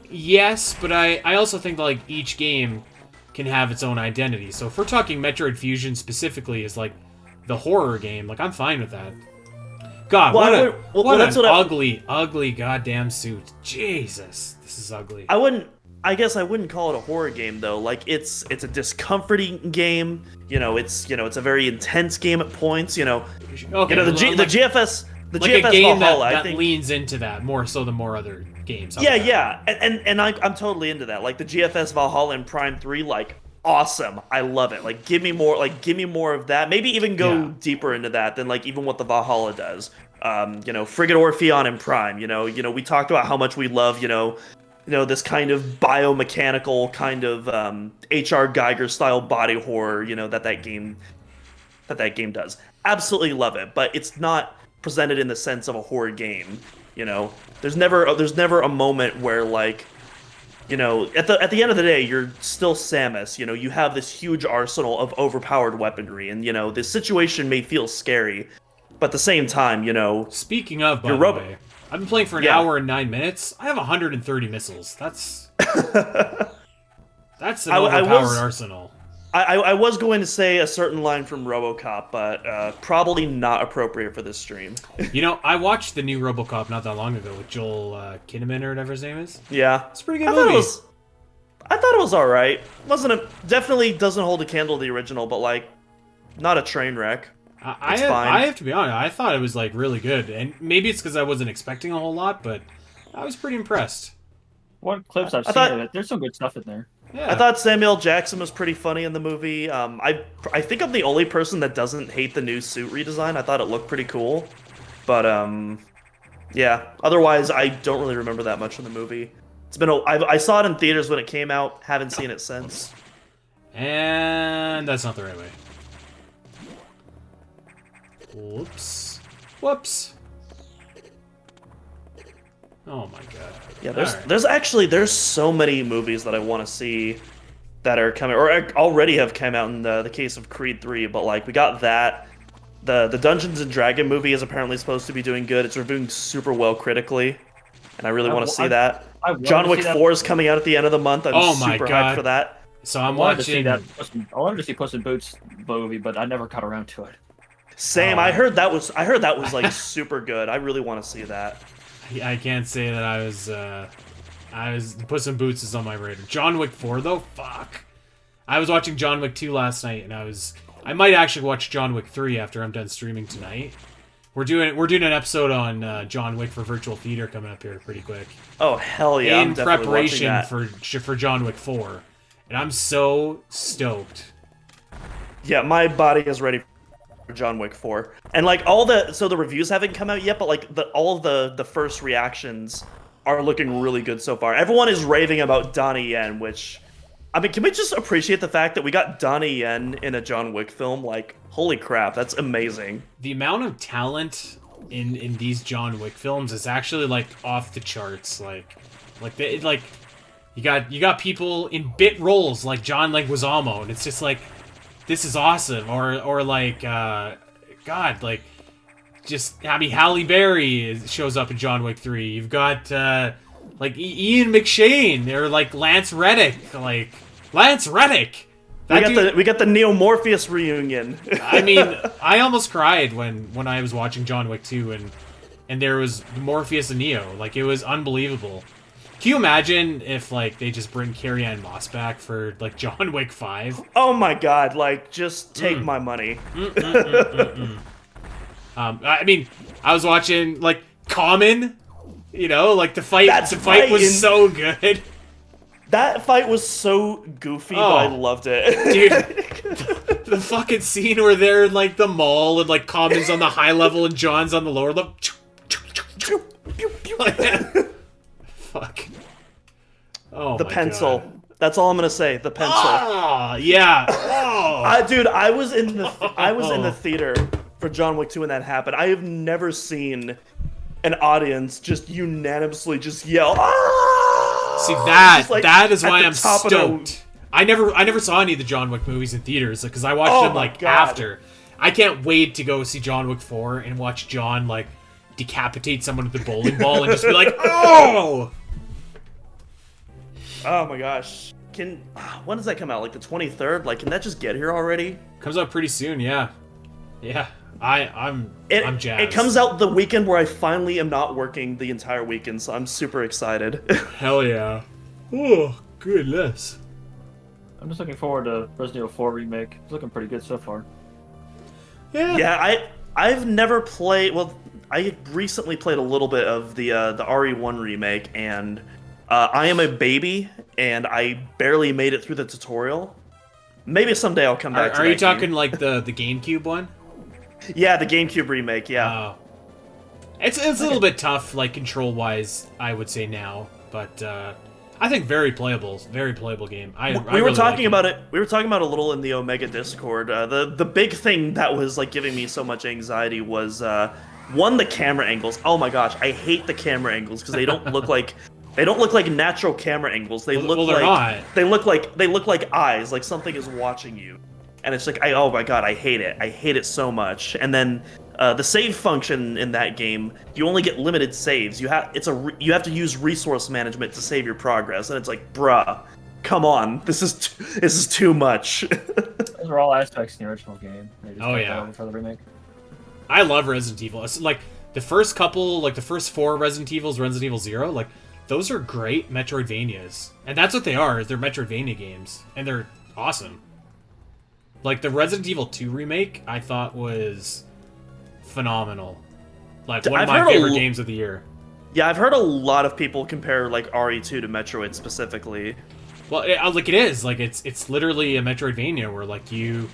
S1: yes, but I also think like each game can have its own identity. So if we're talking Metroid Fusion specifically as like the horror game, like I'm fine with that. God, what an ugly goddamn suit. Jesus, this is ugly.
S3: I guess I wouldn't call it a horror game though. Like it's a discomforting game. It's a very intense game at points. Okay, the GFS. The
S1: like
S3: GFS
S1: a game
S3: Valhalla,
S1: that leans into that more so than more other games.
S3: Yeah, and I'm totally into that. Like the GFS Valhalla and Prime 3, like awesome. I love it. Like give me more of that. Maybe even go deeper into that than like even what the Valhalla does. Frigate Orpheon and Prime. We talked about how much we love this kind of biomechanical kind of H.R. Geiger style body horror. That game does. Absolutely love it, but it's not presented in the sense of a horror game. There's never a moment where like at the end of the day you're still Samus. You have this huge arsenal of overpowered weaponry, and the situation may feel scary, but at the same time
S1: speaking of, by the way, I've been playing for an
S3: Yeah.
S1: hour and 9 minutes. I have 130 missiles. That's an
S3: I
S1: overpowered
S3: was-
S1: arsenal.
S3: I was going to say a certain line from RoboCop, but probably not appropriate for this stream.
S1: You know, I watched the new RoboCop not that long ago with Joel Kinnaman or whatever his name is.
S3: Yeah,
S1: It's a pretty good movie.
S3: I thought it was all right. Definitely doesn't hold a candle to the original, but like, not a train wreck.
S1: I
S3: fine.
S1: have to be honest. I thought it was like really good, and maybe it's because I wasn't expecting a whole lot, but I was pretty impressed.
S2: What clips I've
S3: I
S2: seen
S3: thought-
S2: of it, there's some good stuff in there.
S1: Yeah.
S3: I thought Samuel Jackson was pretty funny in the movie. I think I'm the only person that doesn't hate the new suit redesign. I thought it looked pretty cool, but yeah. Otherwise, I don't really remember that much in the movie. I saw it in theaters when it came out. Haven't seen it since.
S1: And that's not the right way. Whoops. Whoops. Oh my god.
S3: Yeah,
S1: Alright.
S3: there's so many movies that I want to see that are coming or already have come out in the case of Creed 3, but like we got that. The Dungeons and Dragon movie is apparently supposed to be doing good. It's reviewing super well critically, and I really want to see that.
S2: I wanted
S3: John
S2: to
S3: Wick
S2: see that.
S3: 4 is coming out at the end of the month. I'm
S1: Oh my
S3: super
S1: God.
S3: hyped for that.
S1: So
S2: I
S1: I'm
S2: wanted to see
S1: watching.
S2: that. I wanted to see Puss in Boots movie, but I never got around to it.
S3: Same.
S1: Oh.
S3: I heard that was like super good. I really want to see that.
S1: I can't say that I was Puss in Boots is on my radar. John Wick 4 though, fuck. I was watching John Wick 2 last night, and I might actually watch John Wick 3 after I'm done streaming tonight. We're doing an episode on John Wick for Virtual Theater coming up here pretty quick.
S3: Oh hell yeah! I'm
S1: in
S3: definitely
S1: preparation
S3: watching that.
S1: for John Wick 4, and I'm so stoked.
S3: Yeah, my body is ready for John Wick 4. And like the reviews haven't come out yet, but like all of the first reactions are looking really good so far. Everyone is raving about Donnie Yen, which I mean, can we just appreciate the fact that we got Donnie Yen in a John Wick film? Like, holy crap, that's amazing.
S1: The amount of talent in these John Wick films is actually like off the charts. You got people in bit roles like John Leguizamo, and it's just like, this is awesome. Or like God, like just Halle Berry shows up in John Wick 3. You've got like Ian McShane or like Lance Reddick.
S3: We got the Neo Morpheus reunion.
S1: I mean, I almost cried when I was watching John Wick 2 and there was Morpheus and Neo. Like, it was unbelievable. Can you imagine if like they just bring Carrie-Anne Moss back for like John Wick 5?
S3: Oh my god, like just take my money.
S1: I mean, I was watching like Common, you know, like the fight
S3: right,
S1: was so good.
S3: That fight was so goofy, but I loved it.
S1: Dude, the fucking scene where they're in like the mall and like Common's on the high level and John's on the lower level. Fuck. Oh,
S3: The
S1: my
S3: pencil.
S1: God.
S3: That's all I'm gonna say. The pencil.
S1: Oh, yeah. Oh.
S3: Dude, I was in the theater for John Wick 2 when that happened. I have never seen an audience just unanimously just yell. Ah!
S1: See, that
S3: Just, like,
S1: that is
S3: at
S1: why
S3: the
S1: I'm
S3: top of
S1: stoked. I never saw any of the John Wick movies in theaters because I watched them
S3: my
S1: like
S3: God.
S1: after. I can't wait to go see John Wick 4 and watch John like decapitate someone with a bowling ball and just be like, oh!
S3: Oh my gosh. When does that come out? Like the 23rd? Like, can that just get here already?
S1: Comes out pretty soon, yeah. Yeah. I'm jazzed.
S3: It comes out the weekend where I finally am not working the entire weekend, so I'm super excited.
S1: Hell yeah. Oh, goodness.
S2: I'm just looking forward to Resident Evil 4 remake. It's looking pretty good so far.
S1: Yeah.
S3: Yeah, I've never played. Well, I recently played a little bit of the RE1 remake, and I am a baby, and I barely made it through the tutorial. Maybe someday I'll come back. to
S1: Are
S3: that
S1: you talking
S3: game.
S1: like the GameCube one?
S3: Yeah, the GameCube remake. Yeah.
S1: It's a little bit tough, like control wise, I would say now, but I think very playable game.
S3: We were talking about it. We were talking about it a little in the Omega Discord. The big thing that was like giving me so much anxiety was one, the camera angles. Oh my gosh, I hate the camera angles because they don't look like natural camera angles. They look
S1: they're
S3: like
S1: not.
S3: they look like eyes, like something is watching you. And it's like, oh my god, I hate it. I hate it so much. And then the save function in that game, you only get limited saves. You have you have to use resource management to save your progress, and it's like, bruh, come on, this is too much.
S2: Those are all aspects in the original game. They just
S1: Oh,
S2: cut
S1: yeah.
S2: that over for the remake.
S1: I love Resident Evil. It's like the first couple, like the first 4 Resident Evils, Resident Evil 0, like those are great Metroidvanias. And that's what they are, is they're Metroidvania games. And they're awesome. Like the Resident Evil 2 remake, I thought was phenomenal. Like one of my favorite games of the year.
S3: Yeah, I've heard a lot of people compare like RE2 to Metroid specifically.
S1: Well, like it is. Like it's literally a Metroidvania where like you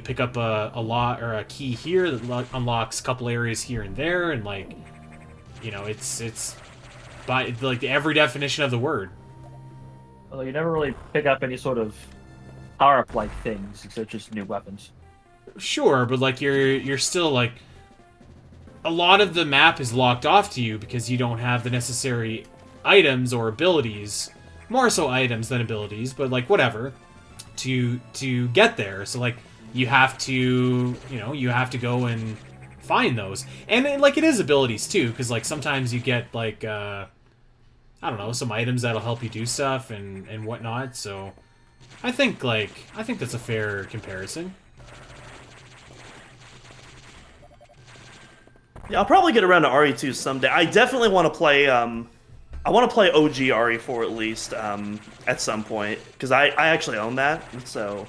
S1: pick up a lot or a key here that unlocks a couple areas here and there, and like, it's by like every definition of the word.
S2: Although you never really pick up any sort of power-up like things, except just new weapons.
S1: Sure, but like you're still like a lot of the map is locked off to you because you don't have the necessary items or abilities. More so items than abilities, but like whatever to get there. So like you have to go and find those, and like it is abilities too, because like sometimes you get like I don't know, some items that'll help you do stuff and whatnot. So I think that's a fair comparison.
S3: Yeah, I'll probably get around to RE2 someday. I definitely want to play. I want to play OG RE4 at least at some point, because I actually own that. So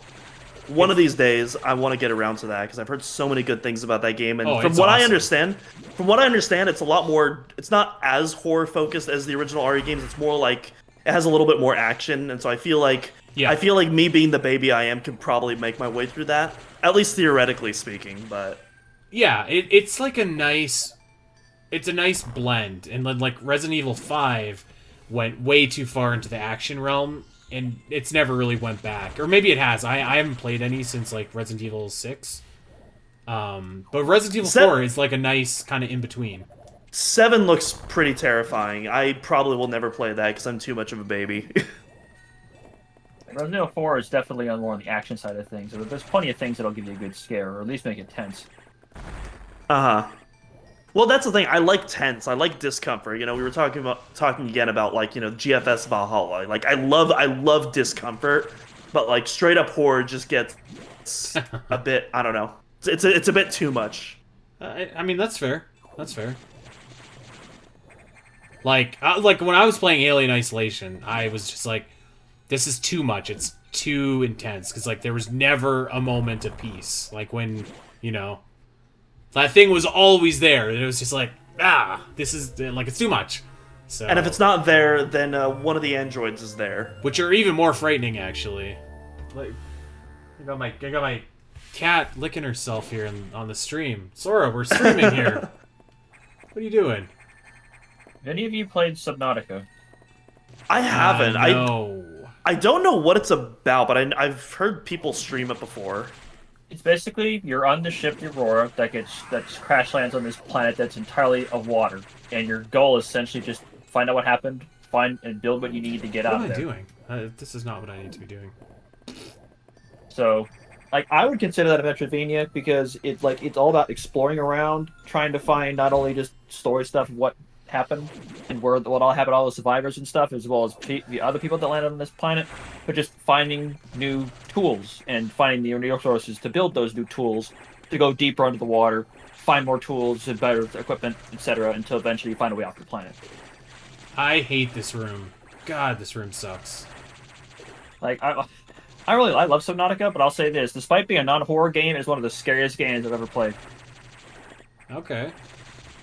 S3: one of these days I want to get around to that, because I've heard so many good things about that game. And from what
S1: awesome.
S3: I understand, it's a lot more. It's not as horror focused as the original RE games. It's more like it has a little bit more action, and so I feel like me being the baby I am can probably make my way through that, at least theoretically speaking. But
S1: yeah, it's like a nice blend, and then like Resident Evil 5 went way too far into the action realm, and it's never really went back. Or maybe it has. I haven't played any since like Resident Evil 6. But Resident Evil 4 is like a nice kind of in between.
S3: 7 looks pretty terrifying. I probably will never play that because I'm too much of a baby.
S2: Resident Evil 4 is definitely on more on the action side of things. There's plenty of things that'll give you a good scare, or at least make it tense.
S3: Uh-huh. Well, that's the thing. I like tense. I like discomfort. We were talking again about like, GFS Valhalla. Like I love discomfort, but like straight up horror just gets a bit, I don't know. It's a bit too much.
S1: I mean, that's fair. That's fair. Like when I was playing Alien Isolation, I was just like, this is too much. It's too intense, because like there was never a moment of peace. Like when, that thing was always there, and it was just like, this is like, it's too much. So,
S3: and if it's not there, then one of the androids is there,
S1: which are even more frightening, actually. Like, I got my cat licking herself here on the stream. Sora, we're streaming here. What are you doing?
S2: Have any of you played Subnautica?
S3: I haven't.
S1: No.
S3: I don't know what it's about, but I've heard people stream it before.
S2: It's basically you're on the ship the Aurora that crash lands on this planet that's entirely of water, and your goal is essentially just find out what happened, find and build what you need to get out of there.
S1: What am I doing? This is not what I need to be doing.
S2: So, like, I would consider that a Metroidvania, because it's all about exploring around, trying to find not only just story stuff of what happened and what all happened to all the survivors and stuff, as well as the other people that landed on this planet, but just finding new tools and finding the resources to build those new tools, to go deeper under the water, find more tools and better equipment, etc., until eventually you find a way off the planet.
S1: I hate this room. God, this room sucks.
S2: Like, I love Subnautica, but I'll say this: despite being a non-horror game, it's one of the scariest games I've ever played.
S1: Okay.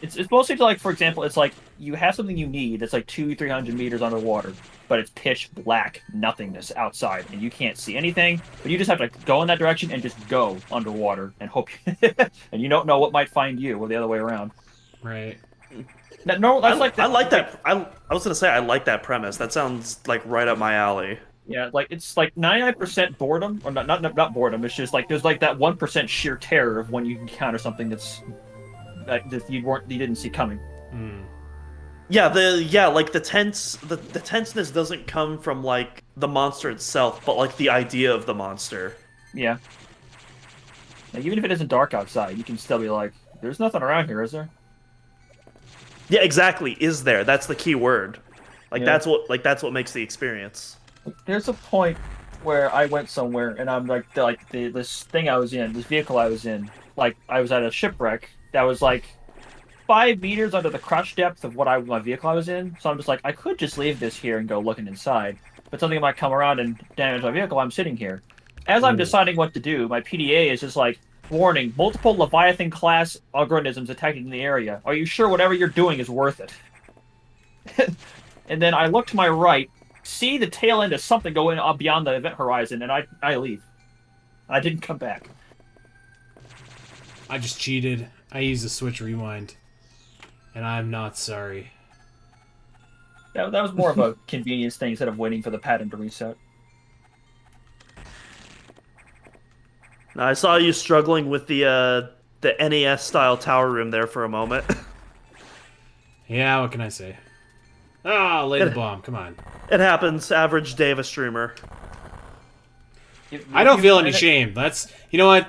S2: It's mostly to, like, for example, it's like you have something you need that's like 200-300 meters underwater, but it's pitch black nothingness outside, and you can't see anything. But you just have to go in that direction and just go underwater and hope, and you don't know what might find you, or the other way around.
S1: Right.
S2: No, that's
S3: I like that. I was gonna say I like that premise. That sounds like right up my alley.
S2: Yeah, like it's like 99% boredom, or not boredom. It's just like there's like that 1% sheer terror of when you encounter something that you didn't see coming.
S1: Mm.
S3: Yeah, like the tenseness doesn't come from like the monster itself, but like the idea of the monster.
S2: Yeah. Like, even if it isn't dark outside, you can still be like, "There's nothing around here, is there?"
S3: Yeah, exactly. Is there? That's the key word. Like
S2: Yeah.
S3: that's what makes the experience.
S2: There's a point where I went somewhere and I'm this thing I was in, this vehicle I was in, like I was at a shipwreck that was like 5 meters under the crotch depth of my vehicle I was in. So I'm just like, I could just leave this here and go looking inside, but something might come around and damage my vehicle. I'm sitting here. As I'm
S1: Ooh.
S2: deciding what to do, my PDA is just like, warning: multiple Leviathan class organisms detected in the area. Are you sure whatever you're doing is worth it? And then I look to my right, see the tail end of something going up beyond the event horizon, and I leave. I didn't come back.
S1: I just cheated. I used the Switch Rewind. And I'm not sorry.
S2: That was more of a convenience thing instead of waiting for the pattern to reset.
S3: Now, I saw you struggling with the NES style tower room there for a moment.
S1: Yeah, what can I say? Ah, lay the bomb. Come on.
S3: It happens. Average day of a streamer.
S1: I don't feel any shame. You know what?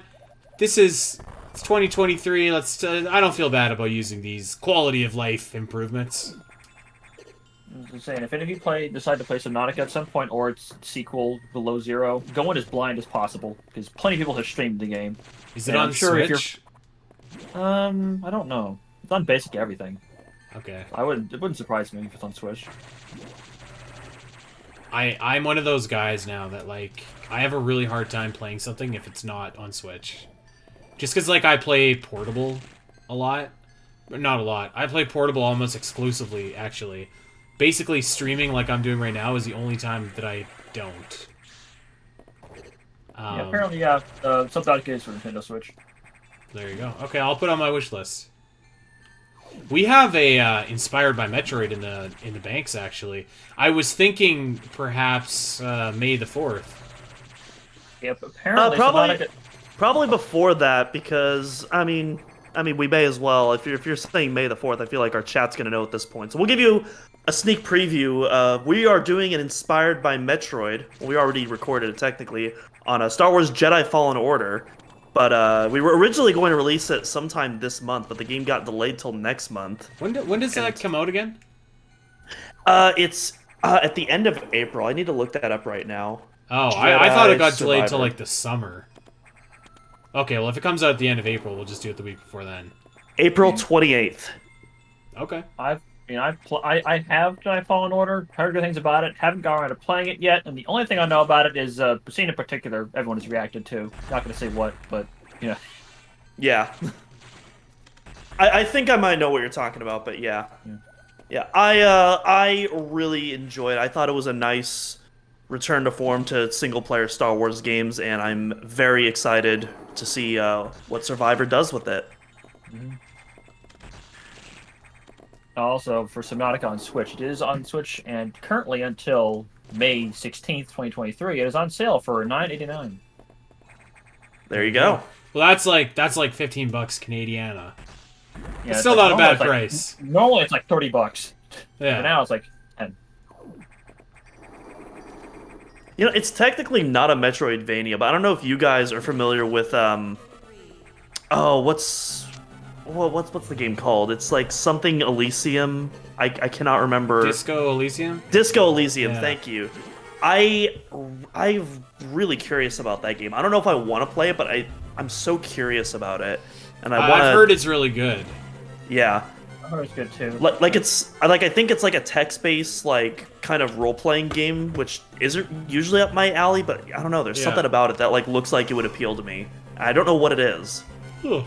S1: It's 2023. I don't feel bad about using these quality of life improvements.
S2: I'm just saying, if any of you decide to play Subnautica at some point, or its sequel, Below Zero, go in as blind as possible, because plenty of people have streamed the game.
S1: Is it on Switch?
S2: I don't know. It's on basically everything.
S1: Okay.
S2: It wouldn't surprise me if it's on Switch.
S1: I'm one of those guys now that, like, I have a really hard time playing something if it's not on Switch. Just because, like, I play portable a lot. But not a lot. I play portable almost exclusively, actually. Basically, streaming like I'm doing right now is the only time that I don't.
S2: Yeah, apparently, yeah. Subnautica is for Nintendo Switch.
S1: There you go. Okay, I'll put on my wish list. We have a inspired by Metroid in the banks, actually. I was thinking perhaps May the 4th.
S2: Yep, apparently
S3: Probably before that, because I mean we may as well. If you're saying May the 4th, I feel like our chat's gonna know at this point. So we'll give you a sneak preview. We are doing an inspired by Metroid. Well, we already recorded it technically on a Star Wars Jedi Fallen Order. But we were originally going to release it sometime this month, but the game got delayed till next month.
S1: When does that come out again?
S3: It's at the end of April. I need to look that up right now.
S1: Oh, I thought it got delayed
S3: Survivor.
S1: till like the summer. Okay, well if it comes out at the end of April, we'll just do it the week before then.
S3: April 28th.
S1: Okay.
S2: I have Jedi Fallen Order, heard good things about it, haven't got around to playing it yet, and the only thing I know about it is a scene in particular everyone has reacted to. Not going to say what, but, you know.
S3: Yeah. I think I might know what you're talking about, but yeah. Yeah, I really enjoyed it. I thought it was a nice return to form to single-player Star Wars games, and I'm very excited to see what Survivor does with it.
S2: Mm-hmm. Also, for Subnautica on Switch, it is on Switch, and currently until May 16th, 2023, it is on sale for $9.89.
S3: There you go.
S1: Well, that's like $15 Canadiana.
S2: Yeah,
S1: it's still not a bad price.
S2: Normally, it's like $30.
S1: Yeah.
S2: But now it's like 10.
S3: You know, it's technically not a Metroidvania, but I don't know if you guys are familiar with what's the game called? It's like something Elysium. I cannot remember.
S1: Disco Elysium?
S3: Disco Elysium,
S1: Yeah.
S3: Thank you. I'm really curious about that game. I don't know if I want to play it, but I'm so curious about it, and
S1: I've heard it's really good.
S3: Yeah.
S2: I heard it's good too.
S3: I think it's like a text-based like kind of role-playing game, which isn't usually up my alley, but I don't know. There's something about it that like looks like it would appeal to me. I don't know what it is.
S1: Ugh.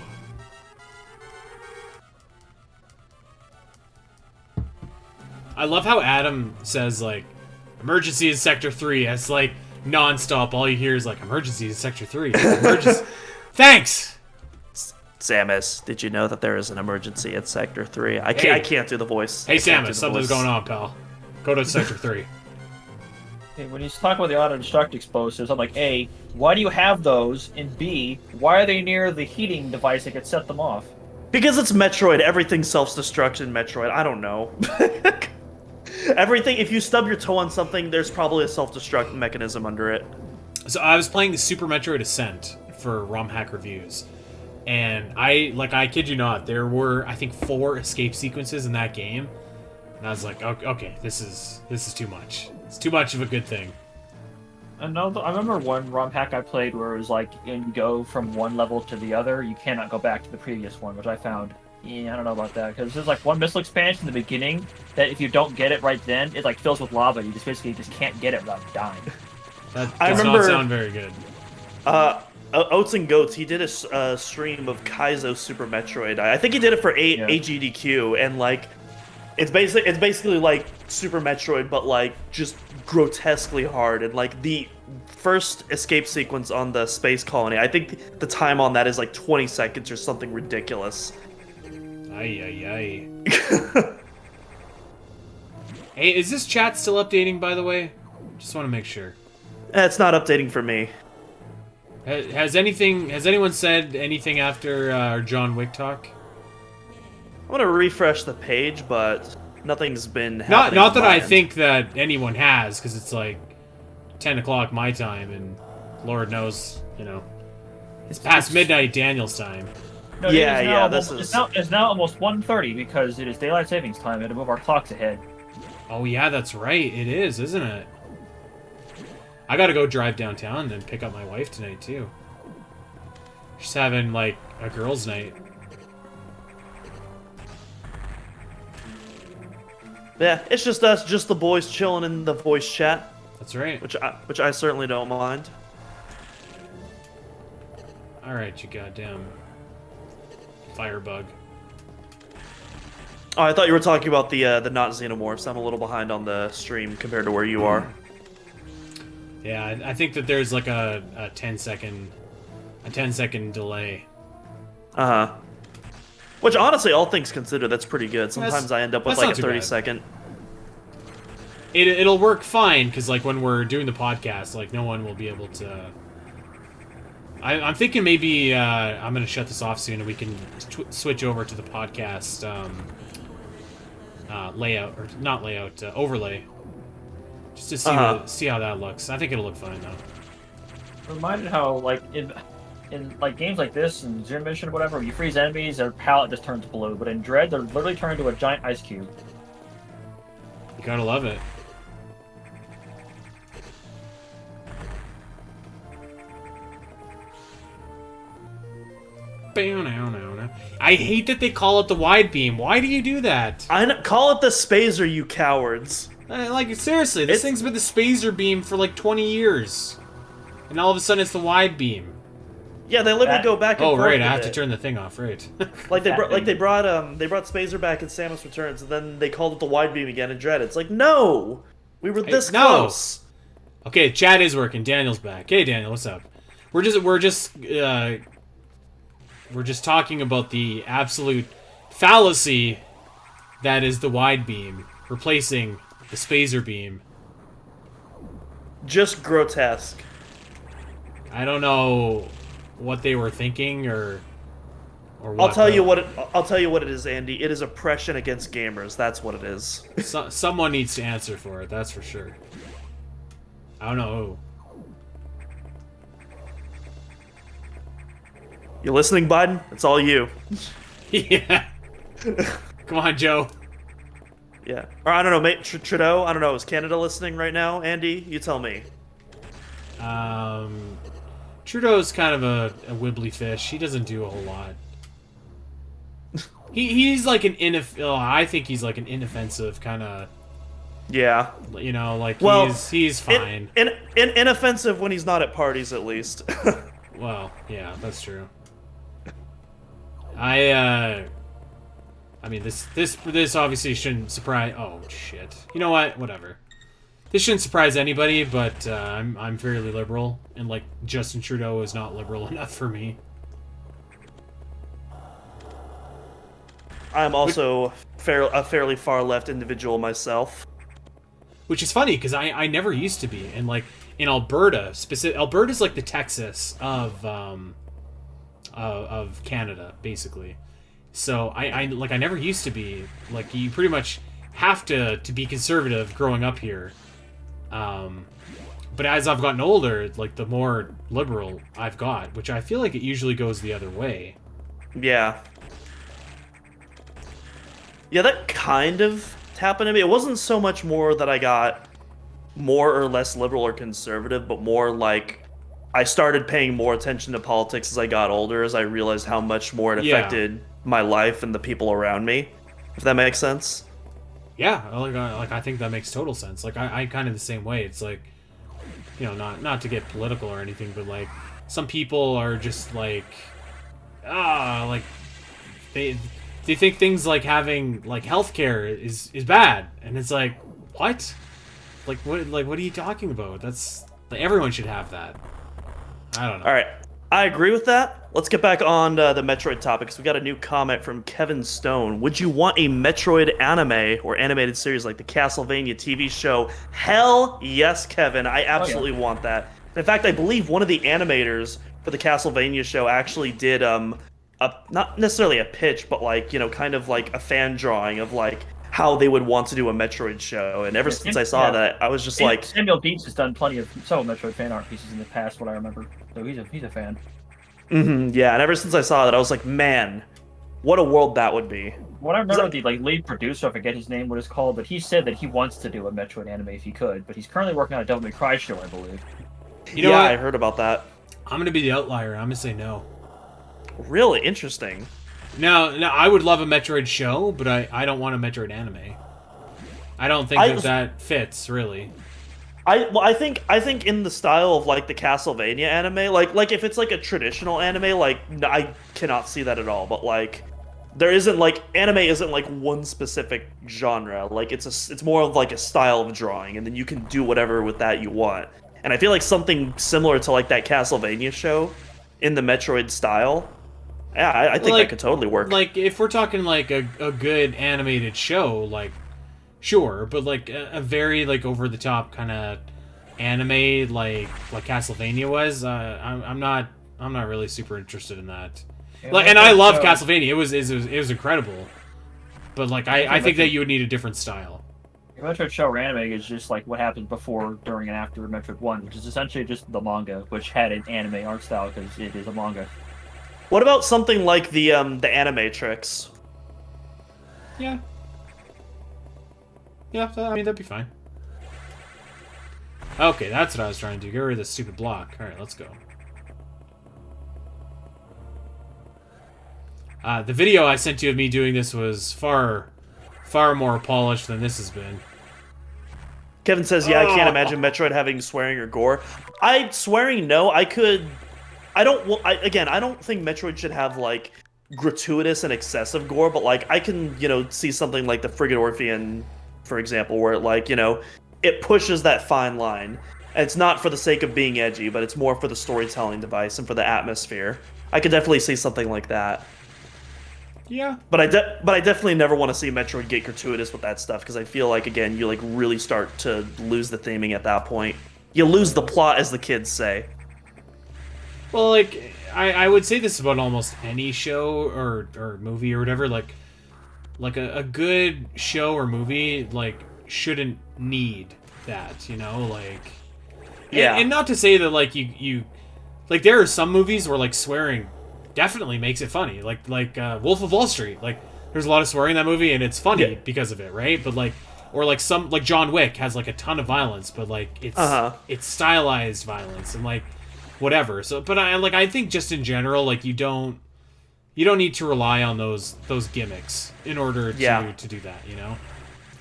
S1: I love how Adam says, like, emergency in Sector 3. It's, like, non-stop. All you hear is, like, emergency in Sector 3. Emergency. Thanks!
S3: Samus, did you know that there is an emergency at Sector 3? I can't do the voice.
S1: Hey, Samus, something's going on, pal. Go to Sector 3.
S2: Okay, when he's talking about the auto-destruct explosives, I'm like, A, why do you have those? And B, why are they near the heating device that could set them off?
S3: Because it's Metroid. Everything's self-destruct in Metroid. I don't know. Everything, if you stub your toe on something, there's probably a self-destruct mechanism under it.
S1: So I was playing the Super Metroid Ascent for ROM hack reviews, and I kid you not, there were I think 4 escape sequences in that game, and I was like, okay, this is too much. It's too much of a good thing.
S2: I remember one ROM hack I played where it was like, you go from one level to the other, you cannot go back to the previous one, which I found, I don't know about that, because there's like one missile expansion in the beginning that if you don't get it right then, it like fills with lava. You just basically can't get it without dying.
S1: That does not sound very good.
S3: Oats and Goats, he did a stream of Kaizo Super Metroid. I think he did it for AGDQ, and like, it's basically like Super Metroid, but like just grotesquely hard. And like the first escape sequence on the space colony, I think the time on that is like 20 seconds or something ridiculous.
S1: Ay. Hey, is this chat still updating, by the way? Just want to make sure.
S3: It's not updating for me.
S1: Has anyone said anything after our John Wick talk?
S3: I want to refresh the page, but nothing's been happening.
S1: Not that I think that anyone has, because it's like 10 o'clock my time, and Lord knows, it's past midnight Daniel's time.
S2: No, it's now almost 1:30 because it is daylight savings time and to move our clocks ahead.
S1: Oh yeah, that's right. It is, isn't it? I gotta go drive downtown and pick up my wife tonight too. She's having like a girls' night.
S3: Yeah, it's just us, just the boys chilling in the voice chat.
S1: That's right.
S3: Which I certainly don't mind.
S1: All right, you goddamn firebug.
S3: Oh, I thought you were talking about the not xenomorphs. I'm a little behind on the stream compared to where you are.
S1: Yeah, I think that there's like a 10-second delay.
S3: Which honestly, all things considered, that's pretty good. Sometimes I end up with like a 30-second.
S1: It'll work fine because like when we're doing the podcast, like no one will be able to. I'm thinking maybe I'm gonna shut this off soon and we can switch over to the podcast layout, or not layout, overlay, just to see how that looks. I think it'll look fine though.
S2: Reminded how like in like games like this and Zero Mission or whatever, you freeze enemies, their palette just turns blue. But in Dread, they're literally turned into a giant ice cube.
S1: You gotta love it. I hate that they call it the wide beam. Why do you do that?
S3: Call it the Spazer, you cowards.
S1: Like, seriously, this thing's been the Spazer beam for like 20 years. And all of a sudden it's the wide beam.
S3: Yeah, they literally go back and forth.
S1: Oh, right, I have to turn the thing off, right.
S3: Like they brought Spazer back in Samus Returns, and then they called it the wide beam again in Dread. It's like, no! We were this close.
S1: Okay, chat is working. Daniel's back. Hey Daniel, what's up? We're just talking about the absolute fallacy that is the wide beam replacing the Spazer beam.
S3: Just grotesque.
S1: I don't know what they were thinking or what.
S3: I'll tell you what it is, Andy. It is oppression against gamers. That's what it is.
S1: Someone needs to answer for it. That's for sure. I don't know who.
S3: You listening, Biden? It's all you.
S1: Yeah. Come on, Joe.
S3: Yeah. Or I don't know, mate. Trudeau. I don't know. Is Canada listening right now? Andy, you tell me.
S1: Trudeau's kind of a wibbly fish. He doesn't do a whole lot. He's like I think he's like an inoffensive kind of.
S3: Yeah.
S1: Like
S3: well,
S1: he's fine.
S3: Inoffensive when he's not at parties, at least.
S1: Well, yeah, that's true. I mean, this obviously shouldn't surprise. Oh shit! You know what? Whatever. This shouldn't surprise anybody, but I'm fairly liberal, and like Justin Trudeau is not liberal enough for me.
S3: I'm also a fairly far left individual myself.
S1: Which is funny because I never used to be, and like in Alberta, Alberta's like the Texas of Canada, basically. So I never used to be. Like, you pretty much have to be conservative growing up here. but as I've gotten older, like the more liberal I've got, which I feel like it usually goes the other way.
S3: Yeah. Yeah, that kind of happened to me. It wasn't so much more that I got more or less liberal or conservative, but more like I started paying more attention to politics as I got older, as I realized how much more it affected my life and the people around me. If that makes sense.
S1: Yeah, like I think that makes total sense. Like I kind of the same way. It's like, you know, not to get political or anything, but like some people are just like, like they think things like having like healthcare is bad, and it's like, what? Like what are you talking about? That's like, everyone should have that. I don't know.
S3: All right, I agree with that. Let's get back on the Metroid topic, because we got a new comment from Kevin Stone. Would you want a Metroid anime or animated series like the Castlevania TV show? Hell yes, Kevin. I absolutely want that. In fact, I believe one of the animators for the Castlevania show actually did not necessarily a pitch, but like, you know, kind of like a fan drawing of like how they would want to do a Metroid show. And ever since I saw that, I was just like,
S2: Samuel Dietz has done plenty of several Metroid fan art pieces in the past, what I remember. So he's a fan.
S3: yeah. And ever since I saw that, I was like, man, what a world that would be.
S2: What I remember, the like lead producer, I forget his name, what it's called, but he said that he wants to do a Metroid anime if he could, but he's currently working on a Devil May Cry show, I believe.
S1: You know what?
S3: I heard about that.
S1: I'm gonna be the outlier. I'm gonna say no.
S3: Really interesting.
S1: No, I would love a Metroid show, but I don't want a Metroid anime. I don't think that fits really.
S3: I think in the style of like the Castlevania anime, like if it's like a traditional anime, like I cannot see that at all. But like there isn't like anime isn't like one specific genre. Like it's more of like a style of drawing, and then you can do whatever with that you want. And I feel like something similar to like that Castlevania show in the Metroid style. Yeah, I think that could totally work.
S1: Like if we're talking like a good animated show, like sure, but like a very like over the top kind of anime like Castlevania was, I'm not really super interested in that. Yeah, like, and I love Castlevania. It was incredible, but like I think that you would need a different style.
S2: Metroid show or anime is just like what happened before, during, and after Metroid 1, which is essentially just the manga, which had an anime art style because it is a manga.
S3: What about something like the Animatrix?
S1: Yeah. Yeah, I mean, that'd be fine. Okay, that's what I was trying to do. Get rid of this stupid block. Alright, let's go. The video I sent you of me doing this was far more polished than this has been.
S3: Kevin says, yeah, I can't imagine Metroid having swearing or gore. Swearing, no. I don't think Metroid should have, like, gratuitous and excessive gore, but, like, I can, you know, see something like the Frigid Orphean, for example, where, like, you know, it pushes that fine line. And it's not for the sake of being edgy, but it's more for the storytelling device and for the atmosphere. I could definitely see something like that.
S1: Yeah.
S3: But I definitely never want to see Metroid get gratuitous with that stuff, because I feel like, again, you, like, really start to lose the theming at that point. You lose the plot, as the kids say.
S1: Well, like, I would say this about almost any show or movie or whatever. Like a good show or movie, like, shouldn't need that, you know? Like,
S3: yeah.
S1: And not to say that, like, you like, there are some movies where, like, swearing definitely makes it funny. Like Wolf of Wall Street. Like, there's a lot of swearing in that movie, and it's funny because of it, right? But, like, or, like, like John Wick has, like, a ton of violence, but, like, it's stylized violence, and, like, whatever. So, but I think just in general, like, you don't need to rely on those gimmicks in order to do that, you know?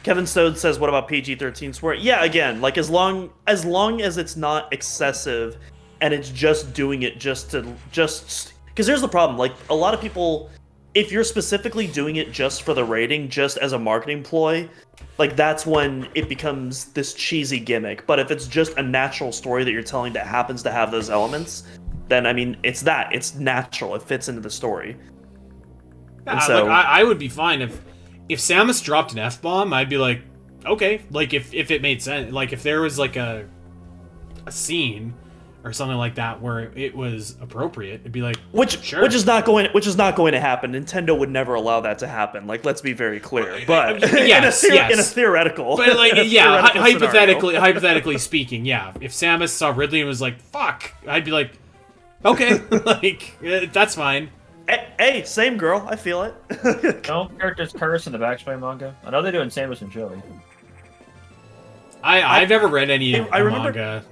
S3: Kevin Stone says, what about PG-13 swear? Yeah, again, like, as long as it's not excessive and it's just doing it just because here's the problem, like, a lot of people, if you're specifically doing it just for the rating, just as a marketing ploy, like, that's when it becomes this cheesy gimmick. But if it's just a natural story that you're telling that happens to have those elements, then, I mean, it's natural. It fits into the story.
S1: Yeah, so, like, I would be fine if Samus dropped an F-bomb. I'd be like, okay, like, if it made sense, like, if there was like a scene or something like that where it was appropriate. It'd be like,
S3: which
S1: sure.
S3: which is not going to happen. Nintendo would never allow that to happen. Like, let's be very clear. But
S1: yes,
S3: in a theoretical,
S1: but like, yeah,
S3: hypothetically,
S1: hypothetically speaking, yeah. If Samus saw Ridley and was like, "Fuck," I'd be like, "Okay, like that's fine."
S3: Hey, same girl. I feel it.
S2: No characters curse in the Backspray manga. I know they do in Samus and Joey.
S1: I've never read any
S3: I remember,
S1: manga.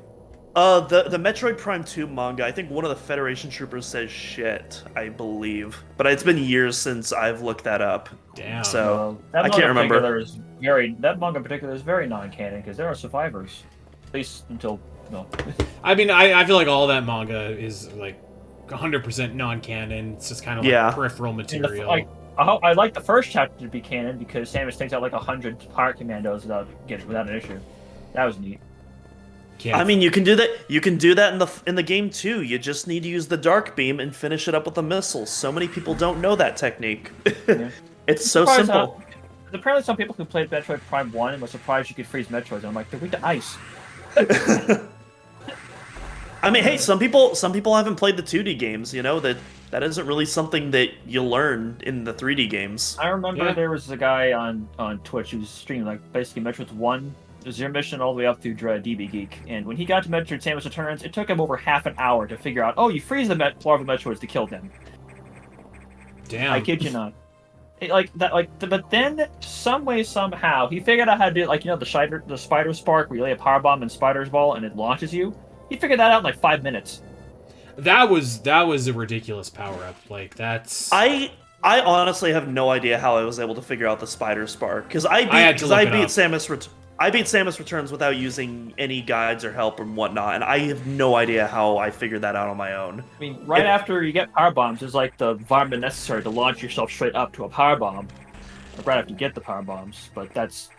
S3: The Metroid Prime 2 manga, I think one of the Federation troopers says shit, I believe. But it's been years since I've looked that up.
S1: Damn.
S3: So,
S2: that
S3: I can't remember.
S2: That manga in particular is very non-canon, because there are survivors. At least until, no.
S1: I mean, I feel like all that manga is, like, 100% non-canon. It's just kind of like peripheral material.
S2: I like the first chapter to be canon, because Samus takes out like 100 pirate commandos without an issue. That was neat.
S1: Yeah.
S3: I mean, you can do that. You can do that in the game too. You just need to use the dark beam and finish it up with a missile. So many people don't know that technique.
S2: Yeah.
S3: It's so simple.
S2: Apparently, some people who played Metroid Prime 1 and were surprised you could freeze Metroids. And I'm like, they're weak to ice.
S3: I mean, hey, some people haven't played the 2D games. You know that isn't really something that you learn in the 3D games.
S2: I remember there was a guy on Twitch who was streaming like basically Metroid 1. Zero mission all the way up through DB Geek, and when he got to Metroid Samus Returns, it took him over half an hour to figure out, oh, you freeze the larva Metroids to kill them.
S1: Damn.
S2: I kid you not. But then, some way, somehow, he figured out how to do it, like, you know, the spider spark, where you lay a power bomb in Spider's Ball and it launches you? He figured that out in like 5 minutes.
S1: That was a ridiculous power-up. Like, that's...
S3: I honestly have no idea how I was able to figure out the spider spark, because I beat Samus Returns without using any guides or help or whatnot, and I have no idea how I figured that out on my own.
S2: I mean, after you get power bombs, there's like the environment necessary to launch yourself straight up to a power bomb. Right after you get the power bombs, but that's...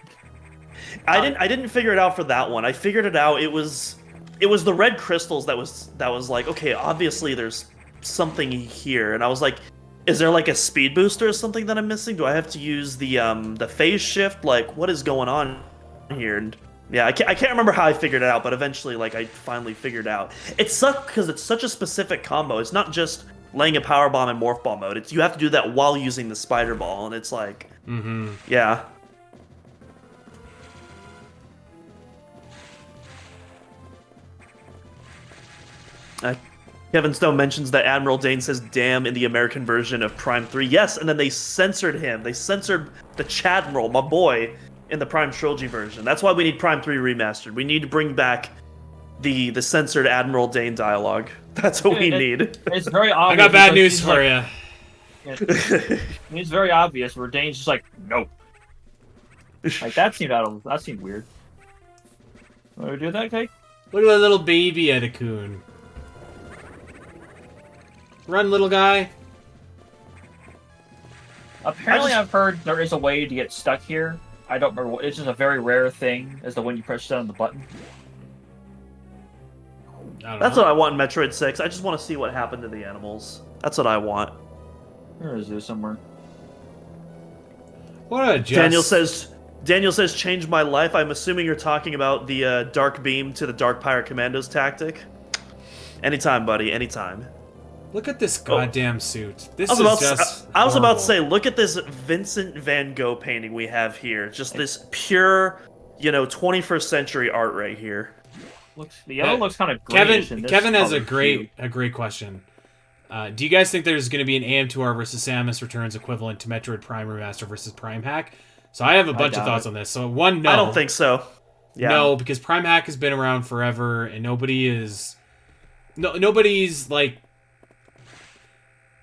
S3: I didn't figure it out for that one. I figured it out. It was the red crystals that was like, okay, obviously there's something here, and I was like, is there like a speed booster or something that I'm missing? Do I have to use the phase shift? Like, what is going on here? And yeah, I can't remember how I figured it out, but eventually, like, I finally figured out. It sucked because it's such a specific combo. It's not just laying a power bomb in morph ball mode. You have to do that while using the spider ball, and it's like, yeah. Kevin Stone mentions that Admiral Dane says "damn" in the American version of Prime 3. Yes, and then they censored him. They censored the Chadmiral, my boy, in the Prime Trilogy version. That's why we need Prime 3 remastered. We need to bring back the censored Admiral Dane dialogue. That's what we need.
S2: It's very obvious.
S1: I got bad news for you.
S2: It's very obvious where Dane's just like, nope. Like, that seemed weird. Want to do that, Kate?
S1: Look at that little baby Edakun. Run, little guy.
S2: Apparently, I've heard there is a way to get stuck here. I don't remember what. It's just a very rare thing, as the when you press down the button.
S3: That's what I want in Metroid 6. I just want to see what happened to the animals. That's what I want.
S2: Where is this somewhere?
S1: What a just...
S3: Daniel says, change my life. I'm assuming you're talking about the Dark Beam to the Dark Pirate Commandos tactic. Anytime, buddy. Anytime.
S1: Look at this goddamn suit. This
S3: I was about to say, look at this Vincent van Gogh painting we have here. Just this pure, 21st century art right here.
S2: The yellow looks kind of grayish.
S1: Kevin has a great question. Do you guys think there's going to be an AM2R versus Samus Returns equivalent to Metroid Prime Remaster versus Prime Hack? So I have a bunch of thoughts on this. So one, no.
S3: I don't think so. Yeah.
S1: No, because Prime Hack has been around forever, and nobody's like...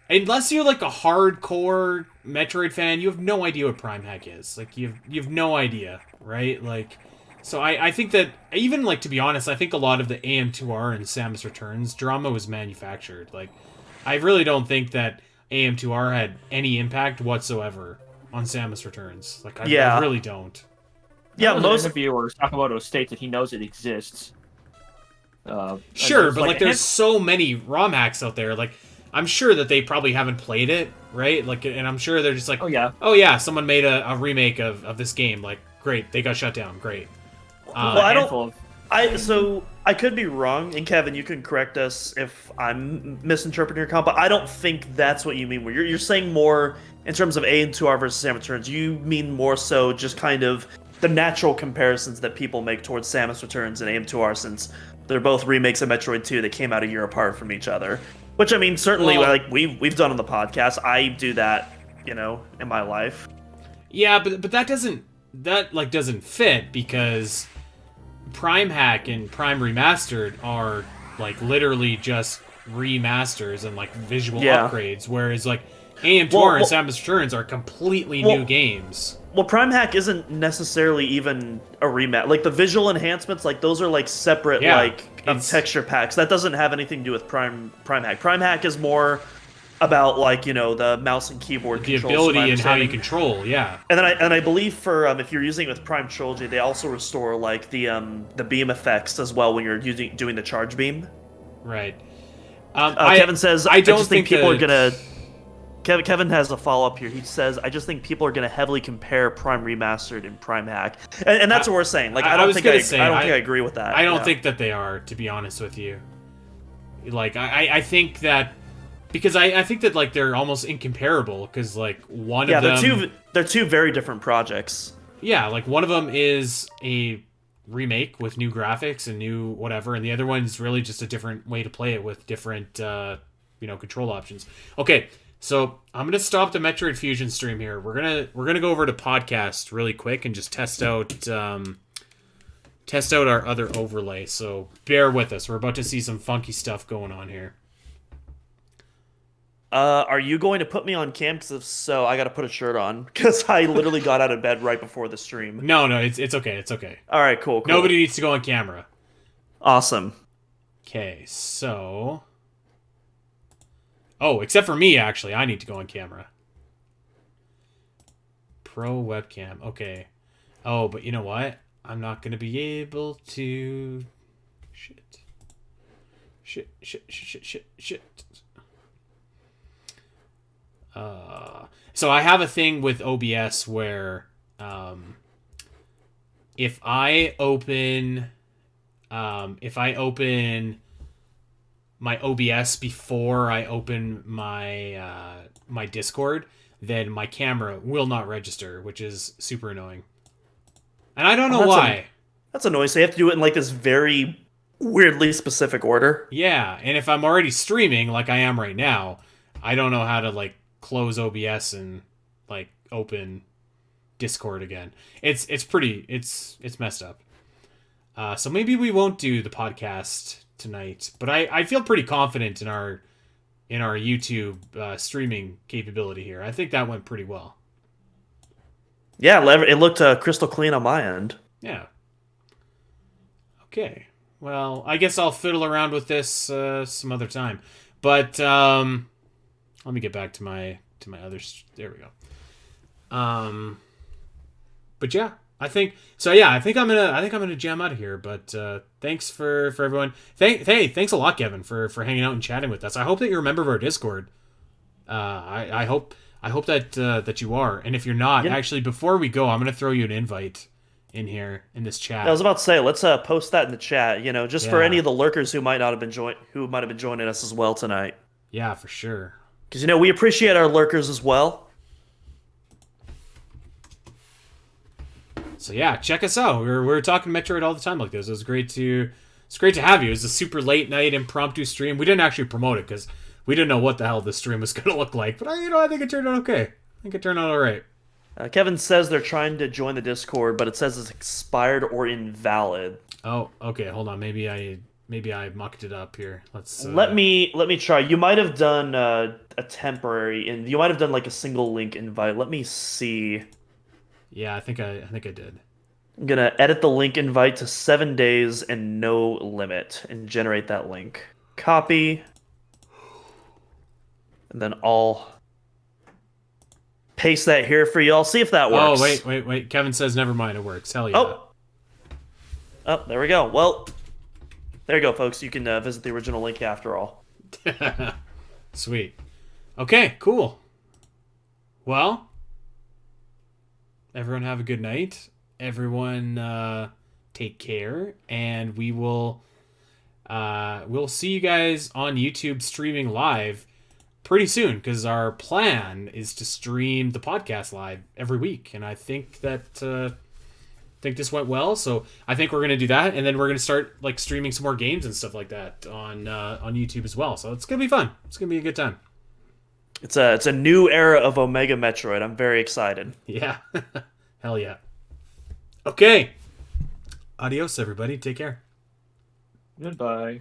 S1: Unless you're like a hardcore Metroid fan, you have no idea what Prime Hack is. Like, you have no idea, right? Like, so I think that, even, like, to be honest, I think a lot of the AM2R and Samus Returns drama was manufactured. Like, I really don't think that AM2R had any impact whatsoever on Samus Returns. Like, I really don't.
S2: Yeah, most interviewers talk about it states that he knows it exists.
S1: Sure, but, like, there's so many ROM hacks out there, like... I'm sure that they probably haven't played it, right? Like, and I'm sure they're just like, oh yeah, someone made a remake of this game. Like, great, they got shut down. Great.
S3: I I could be wrong, and Kevin, you can correct us if I'm misinterpreting your comment, but I don't think that's what you mean. Where you're saying more in terms of AM2R versus Samus Returns, you mean more so just kind of the natural comparisons that people make towards Samus Returns and AM2R, since they're both remakes of Metroid 2 that came out a year apart from each other. Which I mean, certainly,
S1: Well,
S3: like we've done on the podcast. I do that, in my life.
S1: Yeah, but that doesn't fit because Prime Hack and Prime Remastered are like literally just remasters and like visual upgrades, whereas like AM2R and Samus Returns are completely new games.
S3: Well, Prime Hack isn't necessarily even a remake. Like the visual enhancements, like those are like separate texture packs. That doesn't have anything to do with Prime Hack. Prime Hack is more about like the mouse and keyboard
S1: the
S3: controls,
S1: ability and how you control, yeah.
S3: And then I believe for if you're using it with Prime Trilogy, they also restore like the beam effects as well when you're doing the charge beam.
S1: Right.
S3: Kevin says
S1: I don't
S3: just think
S1: think
S3: people are gonna. Kevin has a follow-up here. He says, I just think people are going to heavily compare Prime Remastered and Prime Hack. And that's what we're saying. Like, I don't think I agree with that.
S1: I don't think that they are, to be honest with you. Like, I think that... Because I think that, like, they're almost incomparable, because, like, one of them...
S3: they're two very different projects.
S1: Yeah, like, one of them is a remake with new graphics and new whatever, and the other one's really just a different way to play it with different, control options. Okay, so I'm gonna stop the Metroid Fusion stream here. We're gonna go over to podcast really quick and just test out our other overlay. So bear with us. We're about to see some funky stuff going on here.
S3: Are you going to put me on cam? Because if so, I got to put a shirt on because I literally got out of bed right before the stream.
S1: No, it's okay. It's okay.
S3: All right, cool.
S1: Nobody needs to go on camera.
S3: Awesome.
S1: Okay, so. Oh, except for me, actually. I need to go on camera. Pro webcam. Okay. Oh, but you know what? I'm not going to be able to... Shit. So I have a thing with OBS where if I open my OBS before I open my my Discord, then my camera will not register, which is super annoying. And I don't know why.
S3: That's annoying. So you have to do it in like this very weirdly specific order.
S1: Yeah, and if I'm already streaming like I am right now, I don't know how to like close OBS and like open Discord again. It's messed up. So maybe we won't do the podcast tonight, but I feel pretty confident in our YouTube streaming capability here. I think that went pretty well.
S3: Yeah, it looked crystal clean on my end.
S1: Yeah. Okay. Well, I guess I'll fiddle around with this some other time. But let me get back to my other. There we go. But yeah, I think I'm gonna jam out of here. But thanks for everyone. Thanks a lot, Kevin, for hanging out and chatting with us. I hope that you're a member of our Discord. I hope that you are. And if you're not, actually, before we go, I'm gonna throw you an invite in here in this chat.
S3: I was about to say, let's post that in the chat. Just for any of the lurkers who might have been joining us as well tonight.
S1: Yeah, for sure.
S3: Because we appreciate our lurkers as well.
S1: So yeah, check us out. We're talking Metroid all the time like this. It's great to have you. It was a super late night impromptu stream. We didn't actually promote it because we didn't know what the hell this stream was going to look like. But I think it turned out okay. I think it turned out all right.
S3: Kevin says they're trying to join the Discord, but it says it's expired or invalid.
S1: Oh, okay. Hold on. Maybe I mucked it up here. Let's
S3: let me try. You might have done a temporary, and you might have done like a single link invite. Let me see.
S1: Yeah, I think I did.
S3: I'm gonna edit the link invite to 7 days and no limit, and generate that link. Copy, and then I'll paste that here for you. I'll see if that works.
S1: Oh wait. Kevin says never mind. It works. Hell yeah.
S3: Oh, there we go. Well. There you go, folks. You can visit the original link after all.
S1: Sweet. Okay, cool. Well, everyone have a good night. Everyone take care, and we'll see you guys on YouTube streaming live pretty soon, because our plan is to stream the podcast live every week, and I think that think this went well, so I think we're gonna do that, and then we're gonna start like streaming some more games and stuff like that on YouTube as well. So it's gonna be fun. It's gonna be a good time.
S3: It's a new era of Omega Metroid. I'm very excited.
S1: Yeah, hell yeah. Okay, adios everybody. Take care.
S2: Goodbye.